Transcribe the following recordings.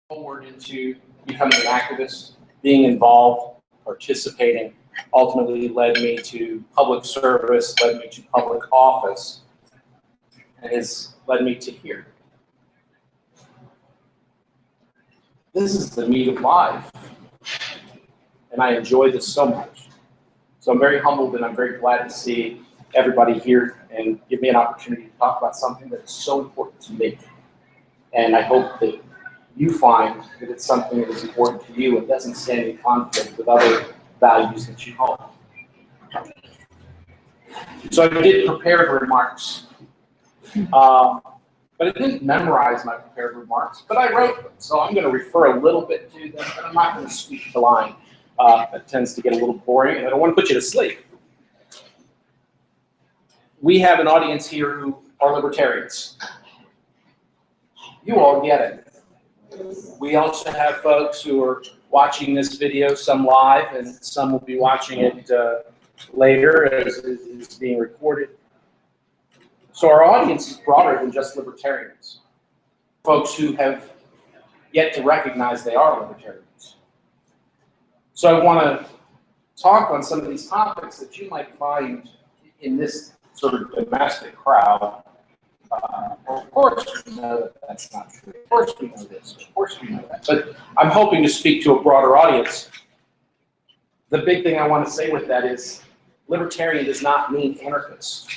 forward into becoming an activist, being involved, participating, ultimately led me to public service, led me to public office, and has led me to here. This is the meat of life, and I enjoy this so much. So I'm very humbled and I'm very glad to see everybody here and give me an opportunity to talk about something that is so important to me. And I hope that you find that it's something that is important to you and doesn't stand in conflict with other values that you hold. So I did prepared remarks, but I didn't memorize my prepared remarks, but I wrote them. So I'm going to refer a little bit to them, but I'm not going to speak the line. That tends to get a little boring, and I don't want to put you to sleep. We have an audience here who are libertarians. You all get it. We also have folks who are watching this video, some live, and some will be watching it later as it is being recorded. So our audience is broader than just libertarians. Folks who have yet to recognize they are libertarians. So I want to talk on some of these topics that you might find in this sort of domestic crowd. Well, of course we know that that's not true. Of course we know this. Of course we know that. But I'm hoping to speak to a broader audience. The big thing I want to say with that is libertarian does not mean anarchist.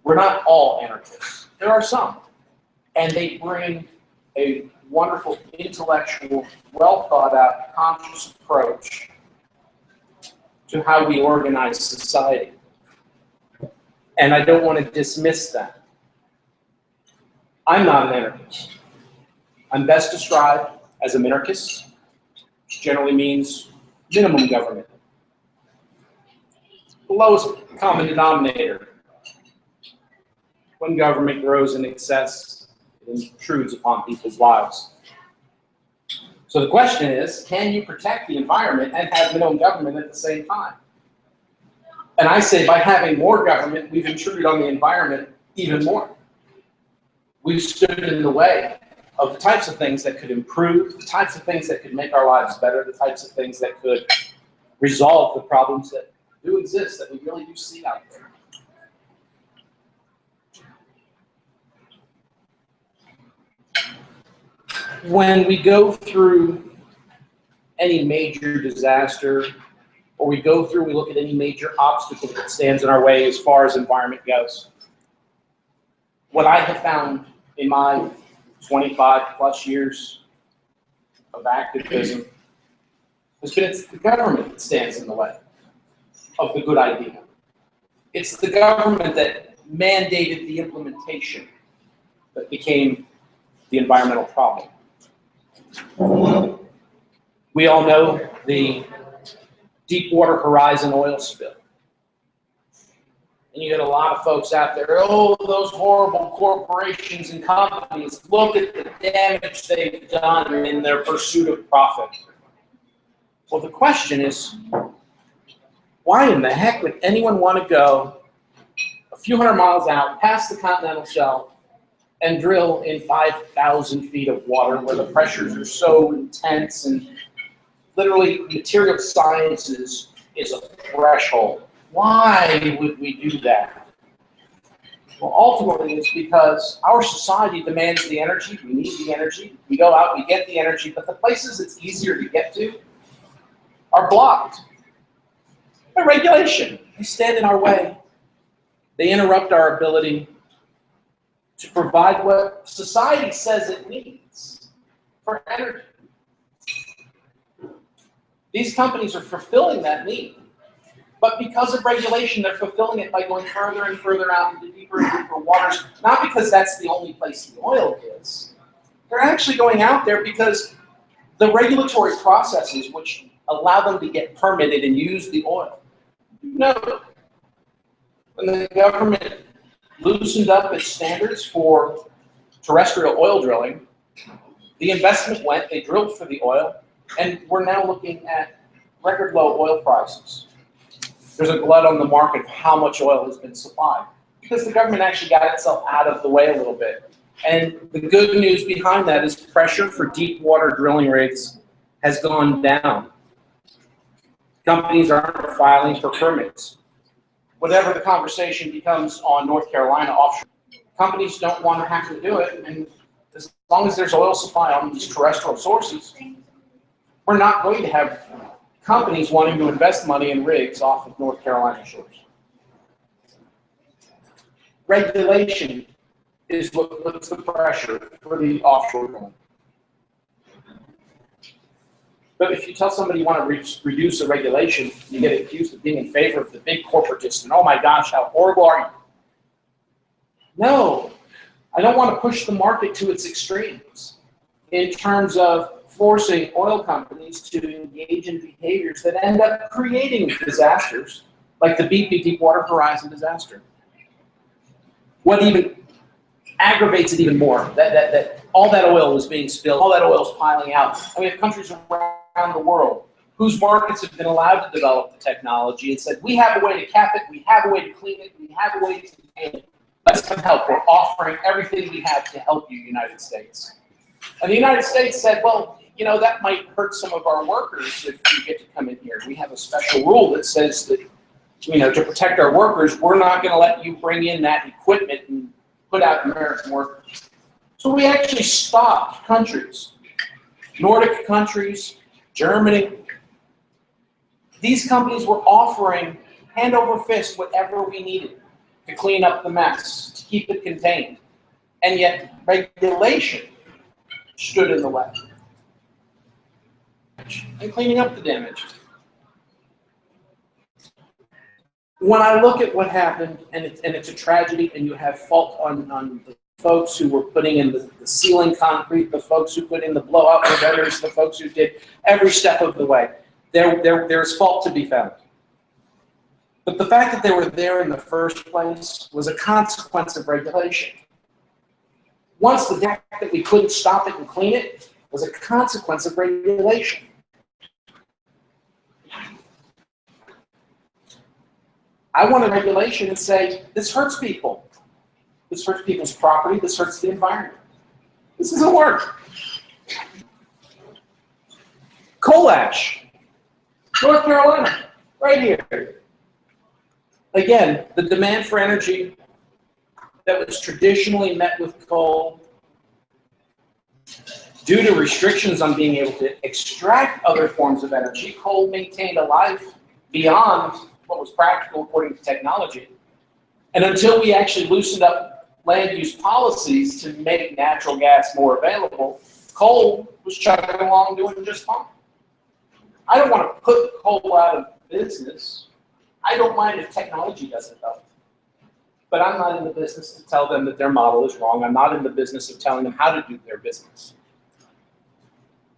We're not all anarchists. There are some. And they bring a wonderful, intellectual, well thought out, conscious approach to how we organize society. And I don't want to dismiss that. I'm not an anarchist. I'm best described as a minarchist, which generally means minimum government. The lowest common denominator. When government grows in excess, it intrudes upon people's lives. So the question is, can you protect the environment and have minimum government at the same time? And I say by having more government, we've intruded on the environment even more. We've stood in the way of the types of things that could improve, the types of things that could make our lives better, the types of things that could resolve the problems that do exist, that we really do see out there. When we go through any major disaster, or we look at any major obstacle that stands in our way as far as environment goes, what I have found in my 25 plus years of activism has been it's the government that stands in the way of the good idea. It's the government that mandated the implementation that became the environmental problem. We all know the Deepwater Horizon oil spill. And you get a lot of folks out there, oh, those horrible corporations and companies, look at the damage they've done in their pursuit of profit. Well, the question is, why in the heck would anyone want to go a few hundred miles out past the continental shelf and drill in 5,000 feet of water where the pressures are so intense and literally material sciences is a threshold? Why would we do that? Well, ultimately, it's because our society demands the energy. We need the energy. We go out, we get the energy, but the places it's easier to get to are blocked by regulation. They stand in our way. They interrupt our ability to provide what society says it needs for energy. These companies are fulfilling that need. But because of regulation, they're fulfilling it by going further and further out into deeper and deeper waters, not because that's the only place the oil is. They're actually going out there because the regulatory processes which allow them to get permitted and use the oil. No. When the government loosened up its standards for terrestrial oil drilling, the investment went, they drilled for the oil, and we're now looking at record low oil prices. There's a glut on the market of how much oil has been supplied because the government actually got itself out of the way a little bit And the good news behind that is pressure for deep water drilling rigs has gone down. Companies aren't filing for permits. Whatever the conversation becomes on North Carolina offshore, companies don't want to have to do it. And as long as there's oil supply on these terrestrial sources, we're not going to have companies wanting to invest money in rigs off of North Carolina shores. Regulation is what puts the pressure for the offshore drilling. But if you tell somebody you want to reduce a regulation, you get accused of being in favor of the big corporatists, and oh my gosh, how horrible are you? No, I don't want to push the market to its extremes in terms of forcing oil companies to engage in behaviors that end up creating disasters, like the BP Deepwater Horizon disaster. What even aggravates it even more, that all that oil was being spilled, all that oil is piling out. And we have countries around the world whose markets have been allowed to develop the technology and said, we have a way to cap it, we have a way to clean it, we have a way to contain it. Let's come help. We're offering everything we have to help you, United States. And the United States said, well, you know, that might hurt some of our workers if you get to come in here. We have a special rule that says that, you know, to protect our workers, we're not going to let you bring in that equipment and put out American workers. So we actually stopped countries, Nordic countries, Germany. These companies were offering hand over fist whatever we needed to clean up the mess, to keep it contained. And yet regulation stood in the way. And cleaning up the damage. When I look at what happened, and it's a tragedy, and you have fault on the folks who were putting in the ceiling concrete, the folks who put in the blowout preventers, the folks who did every step of the way. There's fault to be found. But the fact that they were there in the first place was a consequence of regulation. Once the fact that we couldn't stop it and clean it was a consequence of regulation. I want a regulation and say, this hurts people. This hurts people's property. This hurts the environment. This doesn't work. Coal ash. North Carolina, right here. Again, the demand for energy that was traditionally met with coal, due to restrictions on being able to extract other forms of energy, coal maintained a life beyond what was practical according to technology. And until we actually loosened up land use policies to make natural gas more available, coal was chugging along doing just fine. I don't want to put coal out of business. I don't mind if technology doesn't though. But I'm not in the business to tell them that their model is wrong. I'm not in the business of telling them how to do their business.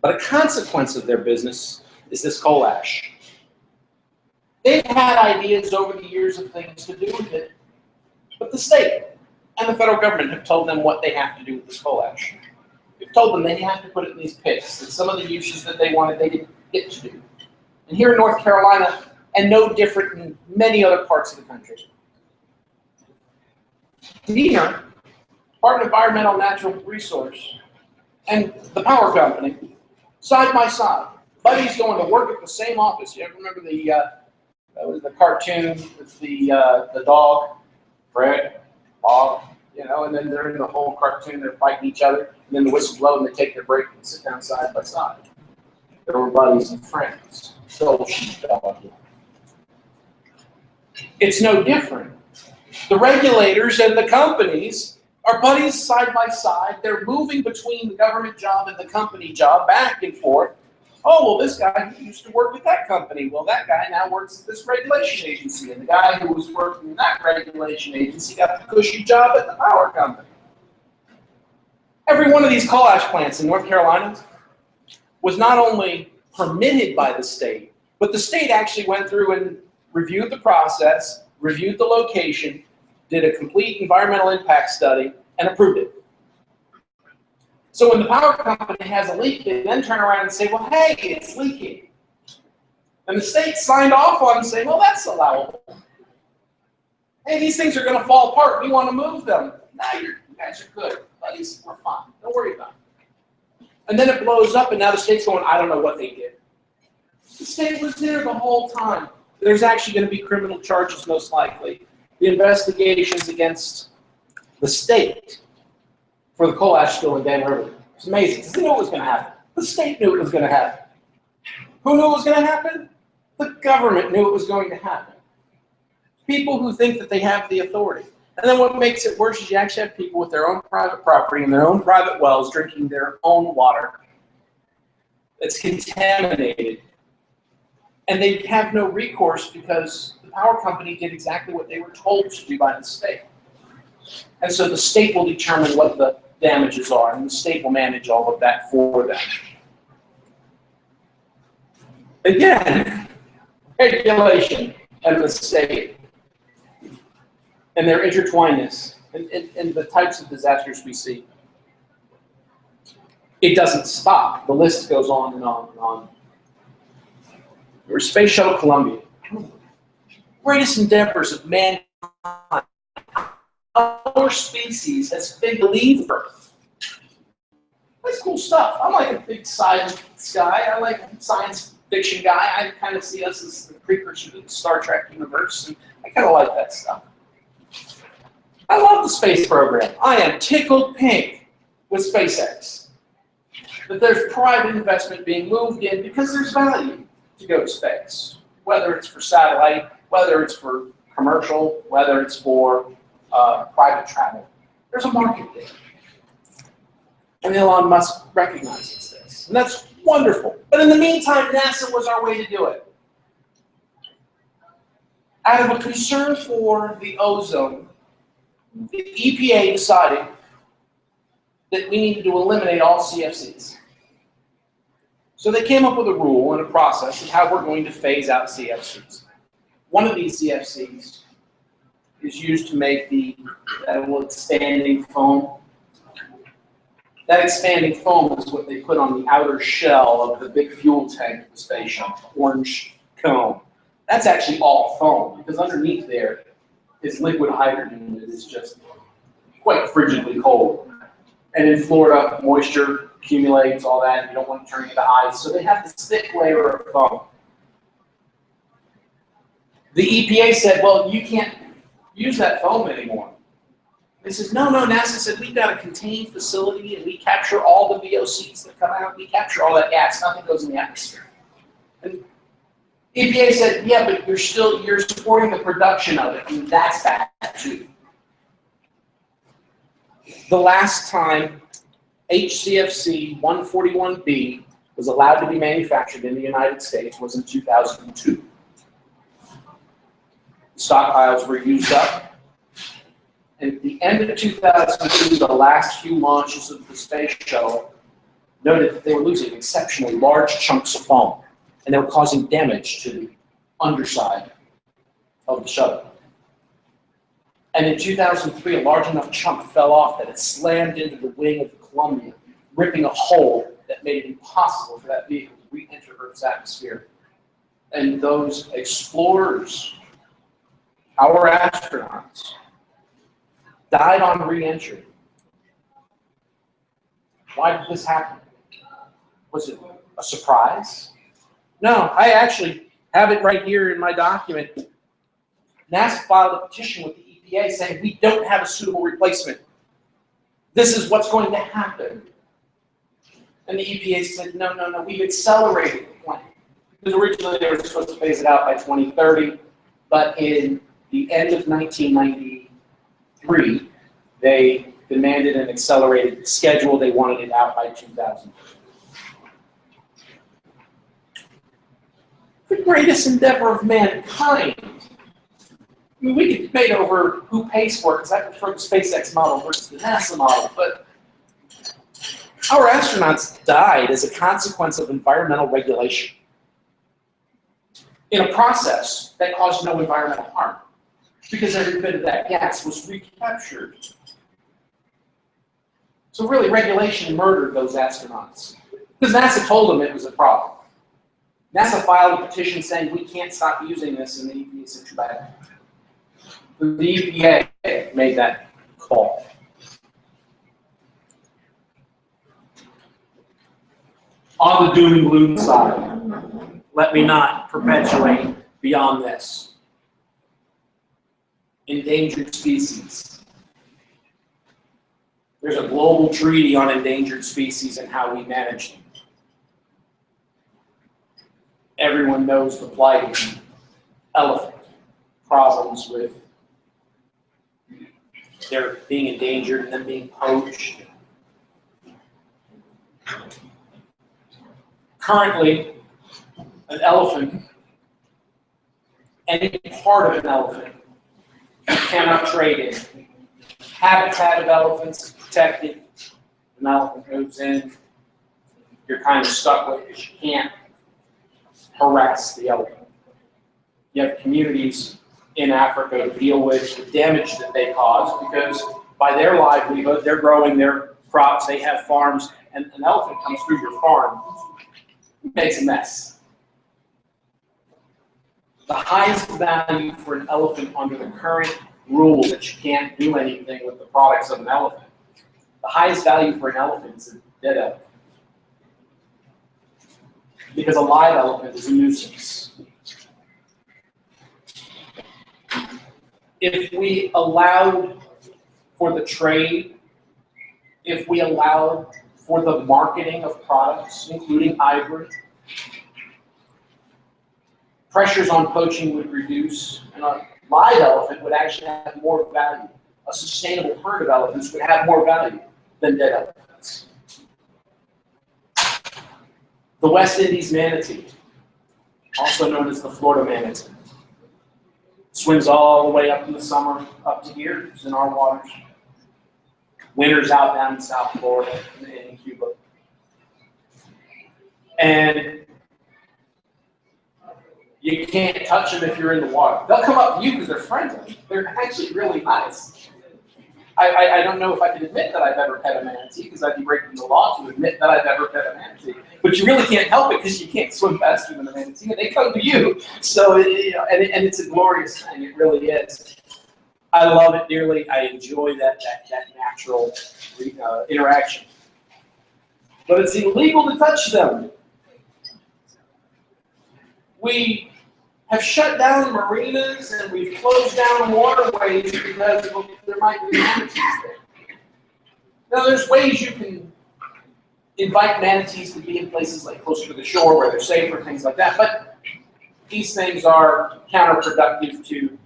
But a consequence of their business is this coal ash. They've had ideas over the years of things to do with it, but the state and the federal government have told them what they have to do with this coal ash. They've told them they have to put it in these pits, and some of the uses that they wanted, they didn't get to do. And here in North Carolina, and no different in many other parts of the country, DENR, Department of Environmental and Natural Resource, and the power company, side by side, buddies going to work at the same office. You ever remember that was the cartoon with the dog, Fred, Bob, you know, and then they're in the whole cartoon, they're fighting each other, and then the whistle blows and they take their break and sit down side by side. They were buddies and friends. So it's no different. The regulators and the companies are buddies side by side. They're moving between the government job and the company job back and forth. Oh, well, this guy used to work with that company. Well, that guy now works at this regulation agency. And the guy who was working in that regulation agency got the cushy job at the power company. Every one of these coal ash plants in North Carolina was not only permitted by the state, but the state actually went through and reviewed the process, reviewed the location, did a complete environmental impact study, and approved it. So when the power company has a leak, they then turn around and say, well, hey, it's leaking. And the state signed off on it and say, well, that's allowable. Hey, these things are going to fall apart. We want to move them. Now you guys are good. buddies, we're fine. Don't worry about it. And then it blows up, and now the state's going, I don't know what they did. The state was there the whole time. There's actually going to be criminal charges, most likely. The investigations against the state for the coal ash spill in Dan River. It's amazing, because they knew it was going to happen. The state knew it was going to happen. Who knew it was going to happen? The government knew it was going to happen. People who think that they have the authority. And then what makes it worse is you actually have people with their own private property and their own private wells drinking their own water that's contaminated. And they have no recourse because the power company did exactly what they were told to do by the state. And so the state will determine what the damages are, and the state will manage all of that for them. Again, regulation and the state and their intertwinedness and the types of disasters we see. It doesn't stop. The list goes on and on and on. There was Space Shuttle Columbia. Greatest endeavors of mankind. Our species has been to leave Earth. That's cool stuff. I'm like a big science guy. I like science fiction guy. I kind of see us as the precursor to the Star Trek universe, and I kind of like that stuff. I love the space program. I am tickled pink with SpaceX. That there's private investment being moved in because there's value to go to space. Whether it's for satellite, whether it's for commercial, whether it's for private travel. There's a market there. And Elon Musk recognizes this. And that's wonderful. But in the meantime, NASA was our way to do it. Out of a concern for the ozone, the EPA decided that we needed to eliminate all CFCs. So they came up with a rule and a process of how we're going to phase out CFCs. One of these CFCs is used to make the expanding foam. That expanding foam is what they put on the outer shell of the big fuel tank of the space shuttle, orange cone. That's actually all foam, because underneath there is liquid hydrogen that is just quite frigidly cold. And in Florida, moisture accumulates, all that, you don't want to turn it into ice, so they have this thick layer of foam. The EPA said, well, you can't use that foam anymore. They said, no, NASA said, we've got a contained facility and we capture all the VOCs that come out, we capture all that gas, nothing goes in the atmosphere. And EPA said, yeah, but you're supporting the production of it, and that's bad too. The last time HCFC 141B was allowed to be manufactured in the United States was in 2002. Stockpiles were used up. And at the end of 2002, the last few launches of the space shuttle noted that they were losing exceptionally large chunks of foam, and they were causing damage to the underside of the shuttle. And in 2003, a large enough chunk fell off that it slammed into the wing of the Columbia, ripping a hole that made it impossible for that vehicle to re-enter Earth's atmosphere. And those explorers, our astronauts, died on re-entry. Why did this happen? Was it a surprise? No, I actually have it right here in my document. NASA filed a petition with the EPA saying we don't have a suitable replacement. This is what's going to happen. And the EPA said, no, we've accelerated the plan. Because originally they were supposed to phase it out by 2030, but in the end of 1993, they demanded an accelerated schedule. They wanted it out by 2000. The greatest endeavor of mankind. I mean, we could debate over who pays for it, because I prefer the SpaceX model versus the NASA model, but our astronauts died as a consequence of environmental regulation in a process that caused no environmental harm, because every bit of that gas was recaptured. So really, regulation murdered those astronauts, because NASA told them it was a problem. NASA filed a petition saying we can't stop using this, and the EPA said too bad. The EPA made that call. On the doom and gloom side, let me not perpetuate beyond this. Endangered species. There's a global treaty on endangered species and how we manage them. Everyone knows the plight of elephant, problems with their being endangered and them being poached. Currently, an elephant, any part of an elephant, you cannot trade in. Habitat of elephants is protected. An elephant moves in, you're kind of stuck with it because you can't harass the elephant. You have communities in Africa to deal with the damage that they cause because by their livelihood, they're growing their crops, they have farms, and an elephant comes through your farm, it makes a mess. The highest value for an elephant under the current rule that you can't do anything with the products of an elephant, the highest value for an elephant is a dead elephant. Because a live elephant is a nuisance. If we allowed for the trade, if we allowed for the marketing of products, including ivory, pressures on poaching would reduce, and a live elephant would actually have more value. A sustainable herd of elephants would have more value than dead elephants. The West Indies manatee, also known as the Florida manatee, swims all the way up in the summer, up to here, it's in our waters. Winters out down in South Florida and in Cuba. And you can't touch them if you're in the water. They'll come up to you because they're friendly. They're actually really nice. I don't know if I can admit that I've ever pet a manatee because I'd be breaking the law to admit that I've ever pet a manatee. But you really can't help it because you can't swim faster than a manatee, and they come to you. So, and it's a glorious thing. It really is. I love it dearly. I enjoy that natural interaction. But it's illegal to touch them. We have shut down marinas and we've closed down waterways because there might be manatees there. Now, there's ways you can invite manatees to be in places like closer to the shore where they're safer, things like that, but these things are counterproductive to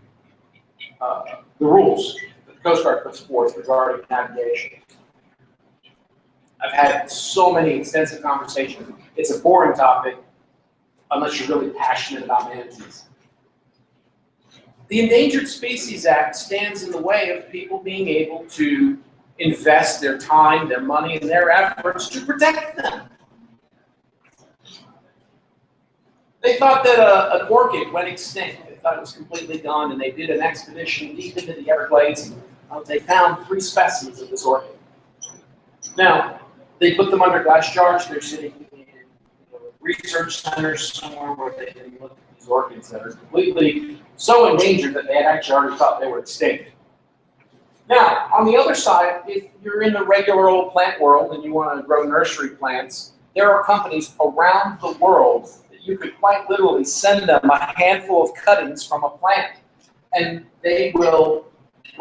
the rules that the Coast Guard puts forth regarding navigation. I've had so many extensive conversations. It's a boring topic unless you're really passionate about manatees. The Endangered Species Act stands in the way of people being able to invest their time, their money, and their efforts to protect them. They thought that an orchid went extinct. They thought it was completely gone, and they did an expedition deep into the Everglades. They found 3 specimens of this orchid. Now, they put them under glass jars. They're sitting in research centers somewhere where they can look at these orchids that are completely so endangered that they had actually already thought they were extinct. Now, on the other side, if you're in the regular old plant world and you want to grow nursery plants, there are companies around the world that you could quite literally send them a handful of cuttings from a plant, and they will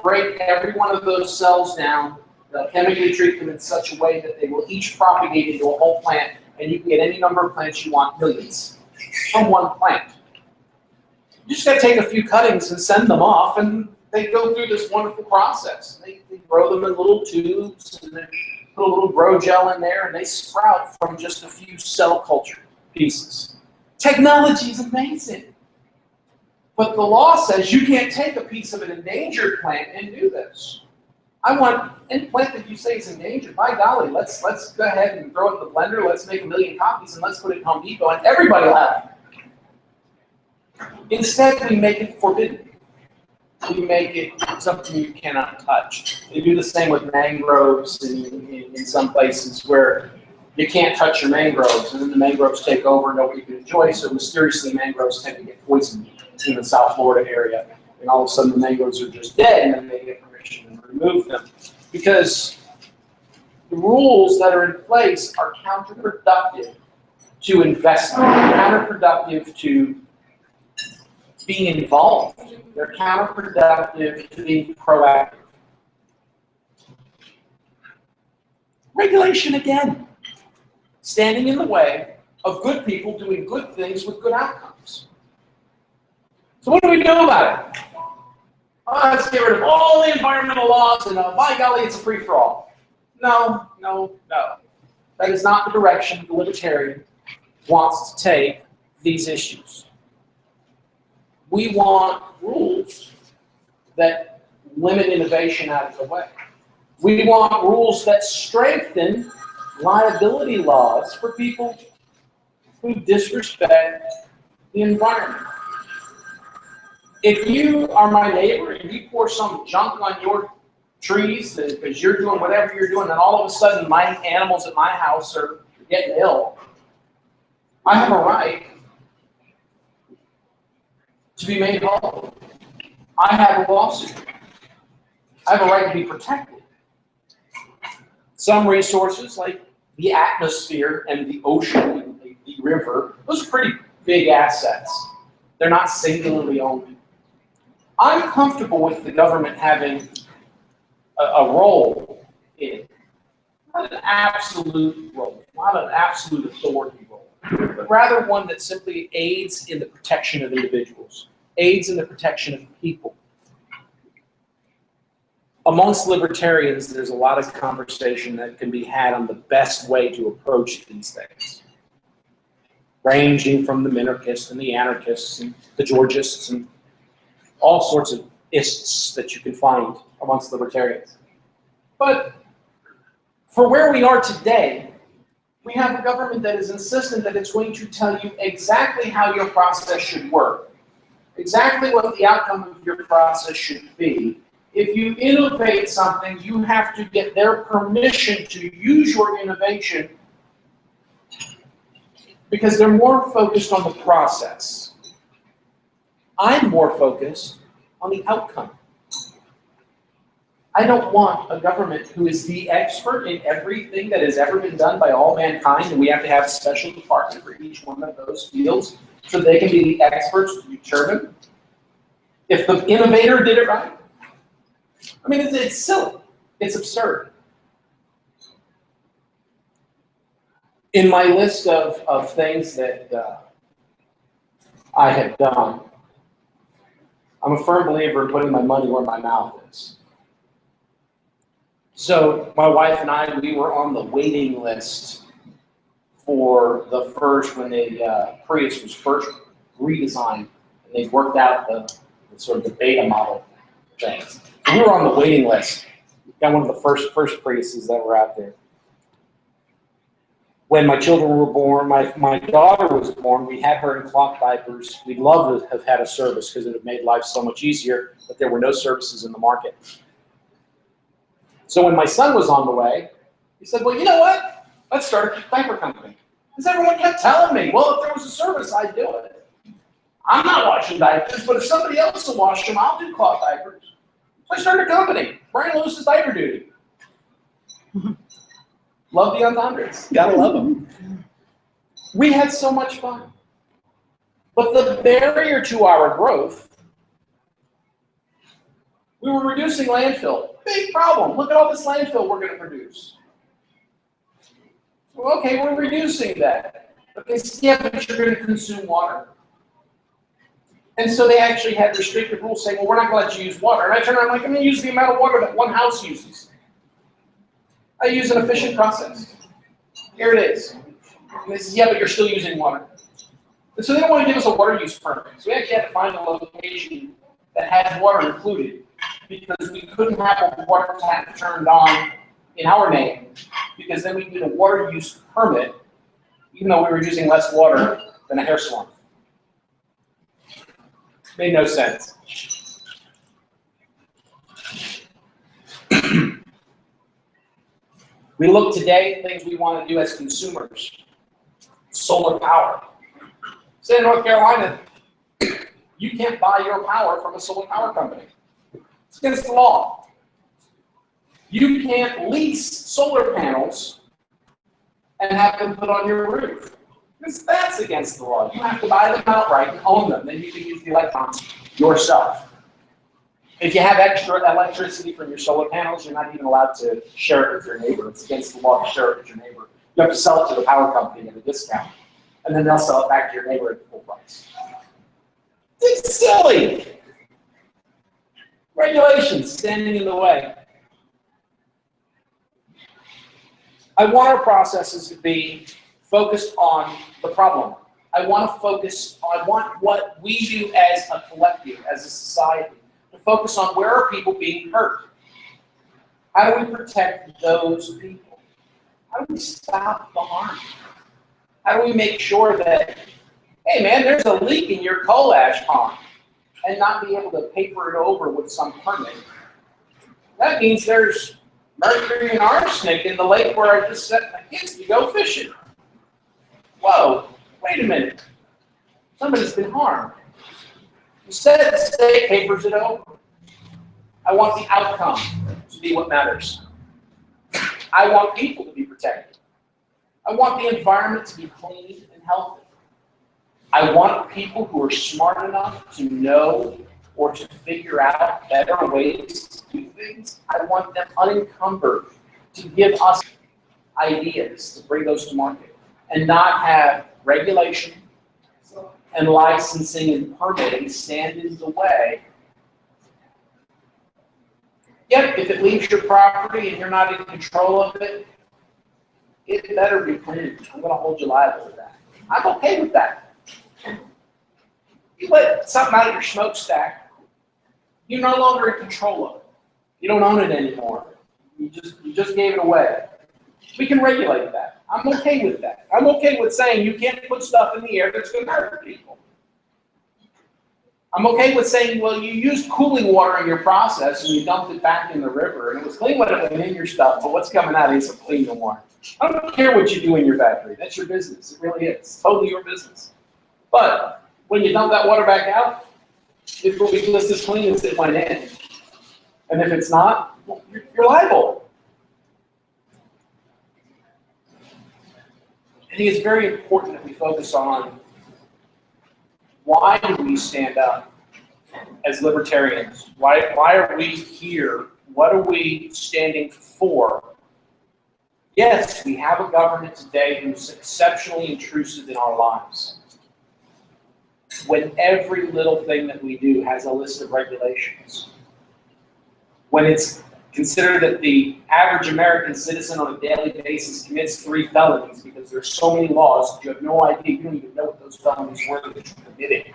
break every one of those cells down. They'll chemically treat them in such a way that they will each propagate into a whole plant, and you can get any number of plants you want, millions, from one plant. You just got to take a few cuttings and send them off, and they go through this wonderful process. They grow them in little tubes, and they put a little grow gel in there, and they sprout from just a few cell culture pieces. Technology is amazing. But the law says you can't take a piece of an endangered plant and do this. I want any plant that you say is endangered, by golly, let's go ahead and throw it in the blender, let's make 1 million copies, and let's put it in Home Depot, and everybody will have it. Instead, we make it forbidden. We make it something you cannot touch. They do the same with mangroves in some places where you can't touch your mangroves, and then the mangroves take over and nobody can enjoy, so mysteriously mangroves tend to get poisoned in the South Florida area, and all of a sudden the mangroves are just dead, and then they get permission to remove them. Because the rules that are in place are counterproductive to investment. They're counterproductive to being involved. They're counterproductive to being proactive. Regulation, again, standing in the way of good people doing good things with good outcomes. So what do we do about it? Oh, let's get rid of all the environmental laws and by golly, it's a free-for-all. No, no, no. That is not the direction the Libertarian wants to take these issues. We want rules that limit innovation out of the way. We want rules that strengthen liability laws for people who disrespect the environment. If you are my neighbor and you pour some junk on your trees because you're doing whatever you're doing, and all of a sudden my animals at my house are getting ill, I have a right to be made whole. I have a lawsuit. I have a right to be protected. Some resources, like the atmosphere and the ocean and the river, those are pretty big assets. They're not singularly owned. I'm comfortable with the government having a role in it. Not an absolute role, not an absolute authority role, but rather one that simply aids in the protection of individuals, aids in the protection of people. Amongst libertarians, there's a lot of conversation that can be had on the best way to approach these things, ranging from the minarchists and the anarchists and the Georgists and all sorts of ists that you can find amongst libertarians. But for where we are today, we have a government that is insistent that it's going to tell you exactly how your process should work, exactly what the outcome of your process should be. If you innovate something, you have to get their permission to use your innovation because they're more focused on the process. I'm more focused on the outcome. I don't want a government who is the expert in everything that has ever been done by all mankind, and we have to have a special department for each one of those fields so they can be the experts to determine if the innovator did it right. I mean, it's silly. It's absurd. In my list of things that I have done, I'm a firm believer in putting my money where my mouth is. So my wife and I, we were on the waiting list for the first, when the Prius was first redesigned, and they worked out the sort of the beta model things. We were on the waiting list. Got one of the first Priuses that were out there. When my children were born, my daughter was born, we had her in cloth diapers. We'd love to have had a service because it would have made life so much easier, but there were no services in the market. So when my son was on the way, he said, well, you know what? Let's start a diaper company. Because everyone kept telling me, well, if there was a service, I'd do it. I'm not washing diapers, but if somebody else will wash them, I'll do cloth diapers. So I started a company, Brian Lewis's Diaper Duty. Love the entendres. Gotta love them. We had so much fun. But the barrier to our growth, we were reducing landfill. Big problem. Look at all this landfill we're going to produce. Well, okay, we're reducing that. Okay, yeah, but you're going to consume water. And so they actually had restrictive rules saying, well, we're not going to let you use water. And I turned around, I'm like, I'm going to use the amount of water that one house uses. I use an efficient process. Here it is. And they said, yeah, but you're still using water. And so they don't want to give us a water use permit. So we actually had to find a location that had water included because we couldn't have a water tap turned on in our name because then we need a water use permit even though we were using less water than a hair salon. Made no sense. We look today at things we want to do as consumers. Solar power. State of North Carolina, you can't buy your power from a solar power company. It's against the law. You can't lease solar panels and have them put on your roof. Because that's against the law. You have to buy them outright and own them. Then you can use the electrons yourself. If you have extra electricity from your solar panels, you're not even allowed to share it with your neighbor. It's against the law to share it with your neighbor. You have to sell it to the power company at a discount. And then they'll sell it back to your neighbor at full price. It's silly. Regulations standing in the way. I want our processes to be focused on the problem. I want what we do as a collective, as a society, to focus on where are people being hurt. How do we protect those people? How do we stop the harm? How do we make sure that, hey man, there's a leak in your coal ash pond, and not be able to paper it over with some permit? That means there's mercury and arsenic in the lake where I just sent my kids to go fishing. Whoa, wait a minute. Somebody's been harmed. Instead, the state papers it over. I want the outcome to be what matters. I want people to be protected. I want the environment to be clean and healthy. I want people who are smart enough to know or to figure out better ways to do things. I want them unencumbered to give us ideas to bring those to market and not have regulation and licensing and permitting stand in the way. Yep, if it leaves your property and you're not in control of it, it better be cleaned. I'm going to hold you liable for that. I'm okay with that. You let something out of your smokestack, you're no longer in control of it. You don't own it anymore. You just gave it away. We can regulate that. I'm okay with that. I'm okay with saying you can't put stuff in the air that's going to hurt people. I'm okay with saying, well, you used cooling water in your process and you dumped it back in the river, and it was clean when it went in your stuff, but what's coming out isn't clean water. I don't care what you do in your factory. That's your business. It really is. It's totally your business. But when you dump that water back out, it will be just as clean as it went in. And if it's not, well, you're liable. I think it's very important that we focus on why do we stand up as libertarians? Why are we here? What are we standing for? Yes, we have a government today who's exceptionally intrusive in our lives. When every little thing that we do has a list of regulations. When it's considered that the average American citizen on a daily basis commits 3 felonies because there's so many laws that you have no idea, you don't even know what those felonies were that you're committing.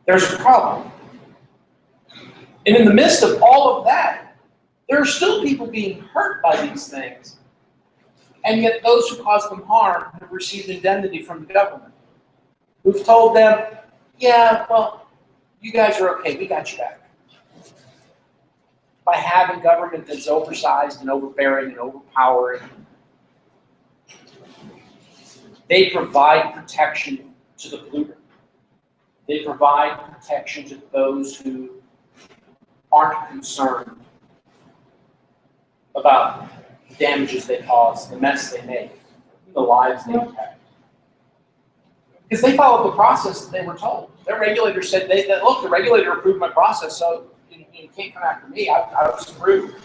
There's a problem. And in the midst of all of that, there are still people being hurt by these things. And yet those who cause them harm have received indemnity from the government. We've told them, yeah, well, you guys are okay, we got you back. By having government that's oversized and overbearing and overpowering, they provide protection to the polluter. They provide protection to those who aren't concerned about the damages they cause, the mess they make, the lives they impact. Because they followed the process that they were told. Their regulator said, look, the regulator approved my process, so you can't come after me. I was approved.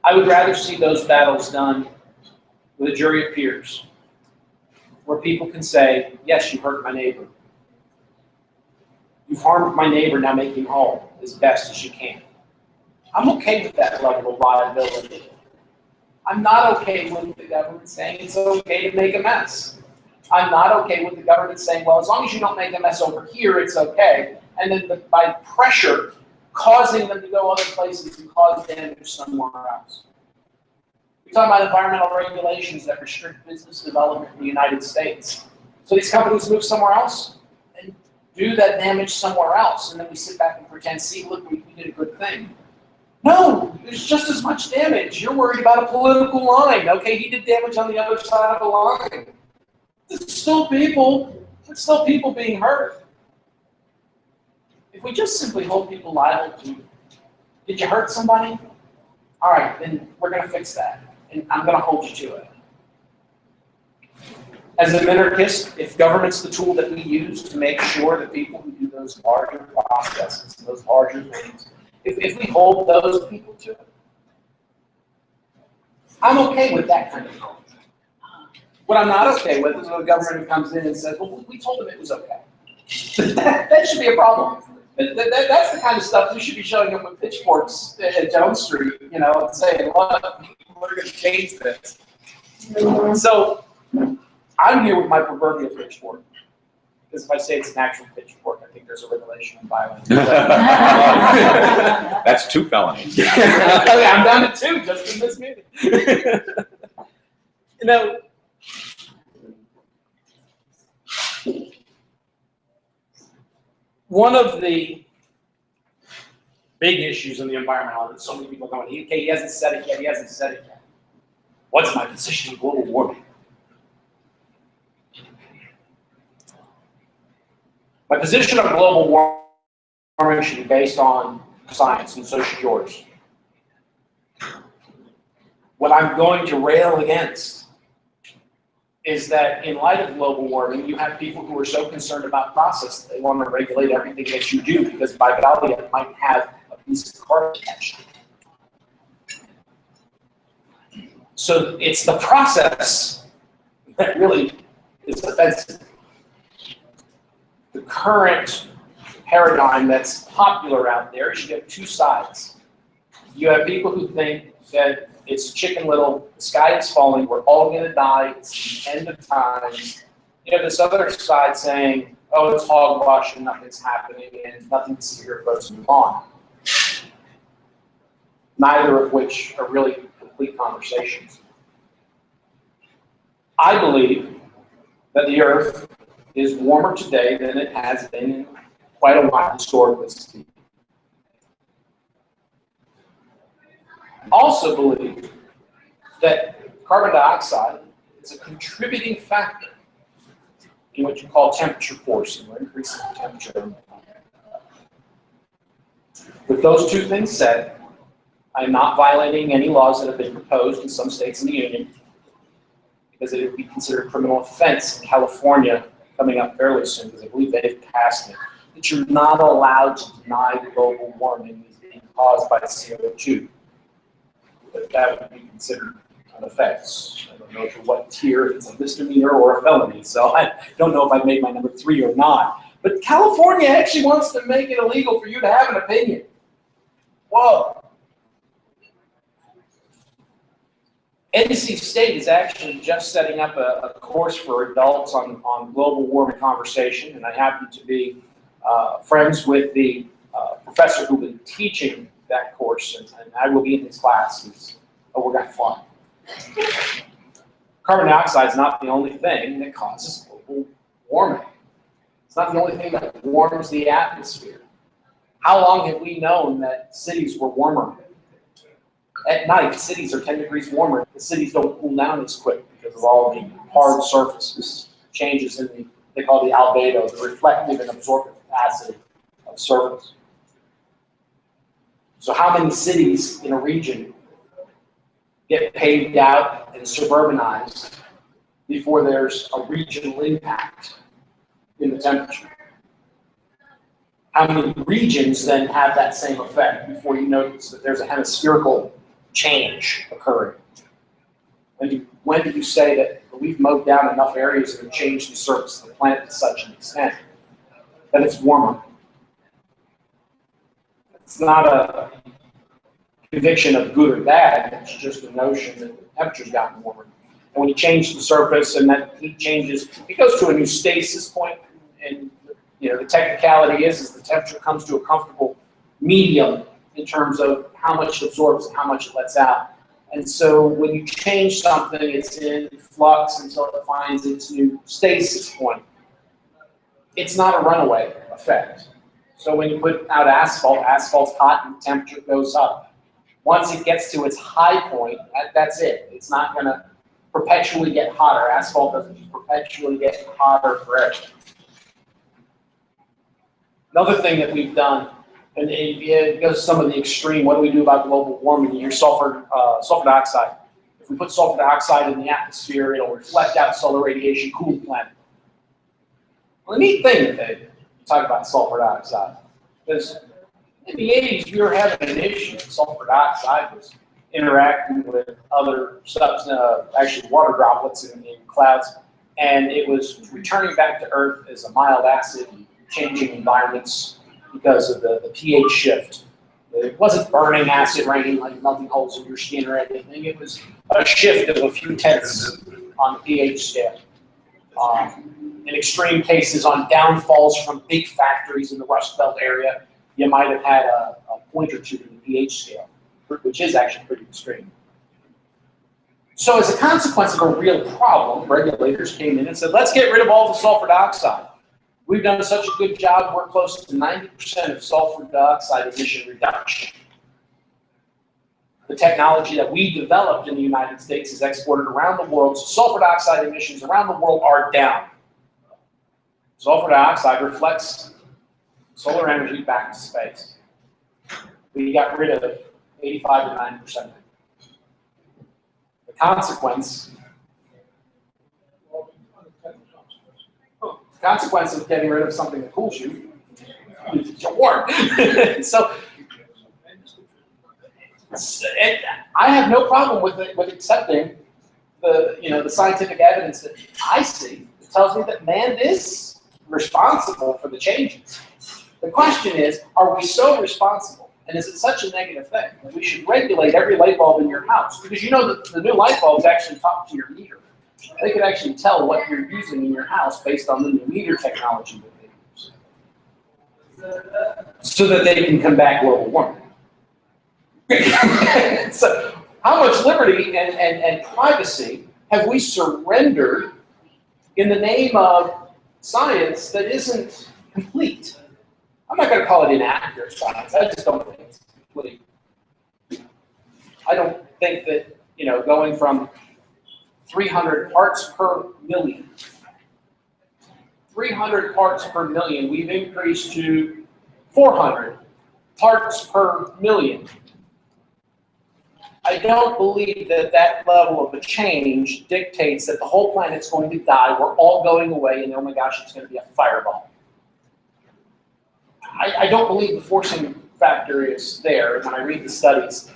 I would rather see those battles done with a jury of peers, where people can say, yes, you hurt my neighbor. You've harmed my neighbor, now make him whole as best as you can. I'm okay with that level of liability. I'm not okay with the government saying it's okay to make a mess. I'm not okay with the government saying, well, as long as you don't make a mess over here, it's okay. And then by pressure, causing them to go other places and cause damage somewhere else. We're talking about environmental regulations that restrict business development in the United States. So these companies move somewhere else and do that damage somewhere else, and then we sit back and pretend, see, look, we did a good thing. No, there's just as much damage. You're worried about a political line. Okay, he did damage on the other side of the line. It's still people. It's still people being hurt. If we just simply hold people liable to, did you hurt somebody? All right, then we're going to fix that. and I'm going to hold you to it. As an minarchist, if government's the tool that we use to make sure that people who do those larger processes, those larger things, if we hold those people to it, I'm okay with that kind of thing. What I'm not okay with is when a government who comes in and says, well, we told them it was okay. That should be a problem. That's the kind of stuff we should be showing up with pitchforks at Jones Street, you know, and saying, look, we're going to change this. So I'm here with my proverbial pitchfork. Because if I say it's an actual pitchfork, I think there's a regulation on violence. That's 2 felonies. Okay, I'm down to 2 just in this meeting. You know, one of the big issues in the environmental that so many people are going, okay, he hasn't said it yet, he hasn't said it yet. What's my position on global warming? My position on global warming should be based on science, and so should yours. What I'm going to rail against is that in light of global warming, you have people who are so concerned about process that they want to regulate everything that you do because by golly, it might have a piece of carbon attached to it. So it's the process that really is offensive. The current paradigm that's popular out there is you have 2 sides. You have people who think that it's Chicken Little, the sky is falling, we're all going to die, it's the end of time. You have this other side saying, oh, it's hogwash and nothing's happening and nothing to see here, let's move on. Neither of which are really complete conversations. I believe that the Earth is warmer today than it has been in quite a while historically speaking. Also believe that carbon dioxide is a contributing factor in what you call temperature forcing, or increasing the temperature. With those 2 things said, I'm not violating any laws that have been proposed in some states in the Union, because it would be considered a criminal offense in California coming up fairly soon, because I believe they've passed it, that you're not allowed to deny global warming is being caused by CO2. But that would be considered an offense. I don't know for what tier, if it's a misdemeanor or a felony, so I don't know if I've made my number 3 or not. But California actually wants to make it illegal for you to have an opinion. Whoa. NC State is actually just setting up a course for adults on global warming conversation, and I happen to be friends with the professor who will be teaching that course, and I will be in his class. We're going to have fun. Carbon dioxide is not the only thing that causes global warming. It's not the only thing that warms the atmosphere. How long have we known that cities were warmer? At night, cities are 10 degrees warmer. The cities don't cool down as quick because of all the hard surfaces, changes in the, they call the albedo, the reflective and absorptive capacity of surface. So how many cities in a region get paved out and suburbanized before there's a regional impact in the temperature? How many regions then have that same effect before you notice that there's a hemispherical change occurring? When do you say that we've mowed down enough areas and changed the surface of the planet to such an extent that it's warmer? It's not a conviction of good or bad, it's just a notion that the temperature's gotten warmer. And when you change the surface and that heat changes, it goes to a new stasis point, and you know the technicality is the temperature comes to a comfortable medium in terms of how much it absorbs and how much it lets out. And so when you change something, it's in flux until it finds its new stasis point. It's not a runaway effect. So when you put out asphalt, asphalt's hot and the temperature goes up. Once it gets to its high point, that's it. It's not going to perpetually get hotter. Asphalt doesn't just perpetually get hotter forever. Another thing that we've done, and it goes some of the extreme, what do we do about global warming? You hear sulfur dioxide. If we put sulfur dioxide in the atmosphere, it'll reflect out solar radiation, cool the planet. Well, the neat thing that they talk about sulfur dioxide is in the 80s, we were having an issue. Sulfur dioxide was interacting with other actually water droplets in clouds, and it was returning back to Earth as a mild acid, changing environments because of the pH shift. It wasn't burning acid raining, like melting holes in your skin or anything. It was a shift of a few tenths on the pH scale. In extreme cases, on downfalls from big factories in the Rust Belt area, you might have had a point or two in the pH scale, which is actually pretty extreme. So as a consequence of a real problem, regulators came in and said, let's get rid of all the sulfur dioxide. We've done such a good job, we're close to 90% of sulfur dioxide emission reduction. The technology that we developed in the United States is exported around the world, so sulfur dioxide emissions around the world are down. Sulfur dioxide reflects solar energy back to space. We got rid of 85 to 90% of it. The consequence of getting rid of something that cools you is you're warm. So, and I have no problem with accepting the scientific evidence that I see. It tells me that man is responsible for the changes. The question is, are we so responsible? And is it such a negative thing that we should regulate every light bulb in your house? Because you know that the new light bulbs actually talk to your meter. They could actually tell what you're using in your house based on the new meter technology that they use, so that they can combat global warming. So how much liberty and privacy have we surrendered in the name of science that isn't complete? I'm not going to call it inaccurate science. I just don't think it's complete. I don't think that, going from 300 parts per million, 300 parts per million, we've increased to 400 parts per million. I don't believe that that level of a change dictates that the whole planet's going to die, we're all going away, and oh my gosh, it's going to be a fireball. I don't believe the forcing factor is there. When I read the studies,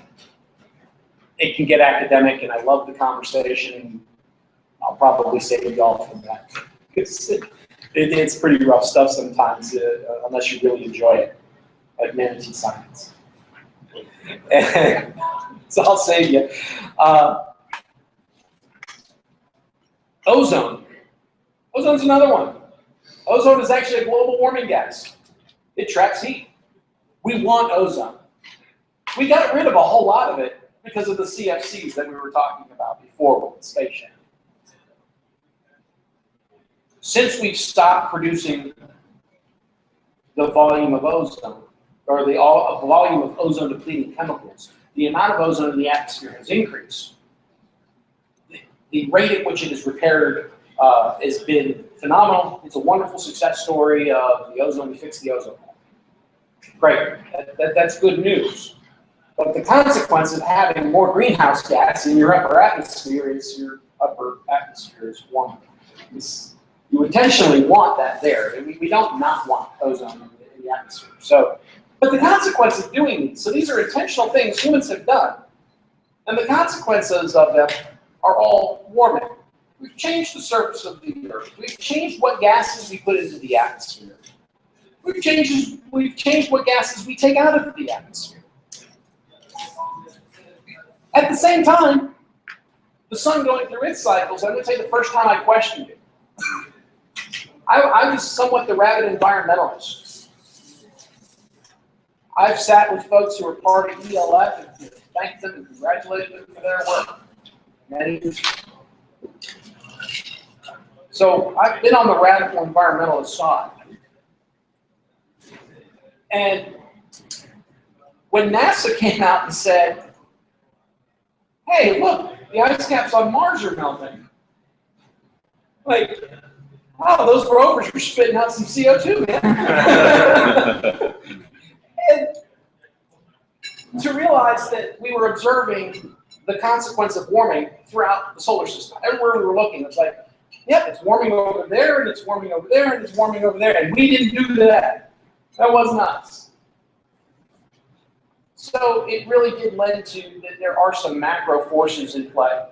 it can get academic, and I love the conversation. I'll probably save y'all from that. It's pretty rough stuff sometimes, unless you really enjoy it, like manatee science. So I'll save you. Ozone. Ozone's another one. Ozone is actually a global warming gas. It traps heat. We want ozone. We got rid of a whole lot of it because of the CFCs that we were talking about before with the space shuttle. Since we've stopped producing the volume of ozone, or the volume of ozone-depleting chemicals, the amount of ozone in the atmosphere has increased. The rate at which it is repaired has been phenomenal. It's a wonderful success story of the ozone. We fixed the ozone hole. Great. That's good news. But the consequence of having more greenhouse gas in your upper atmosphere is your upper atmosphere is warmer. You intentionally want that there. We don't not want ozone in the atmosphere. So, but the consequence of doing these, so these are intentional things humans have done, and the consequences of them are all warming. We've changed the surface of the Earth. We've changed what gases we put into the atmosphere. We've changed what gases we take out of the atmosphere. At the same time, the sun going through its cycles, I'm going to tell you the first time I questioned it. I was somewhat the rabid environmentalist. I've sat with folks who are part of ELF and thanked them and congratulated them for their work. So I've been on the radical environmentalist side. And when NASA came out and said, hey, look, the ice caps on Mars are melting. Like, wow, those rovers are spitting out some CO2, man. And to realize that we were observing the consequence of warming throughout the solar system. Everywhere we were looking, it's like, yep, it's warming over there, and it's warming over there, and it's warming over there, and we didn't do that. That wasn't us. So it really did lend to that there are some macro forces in play.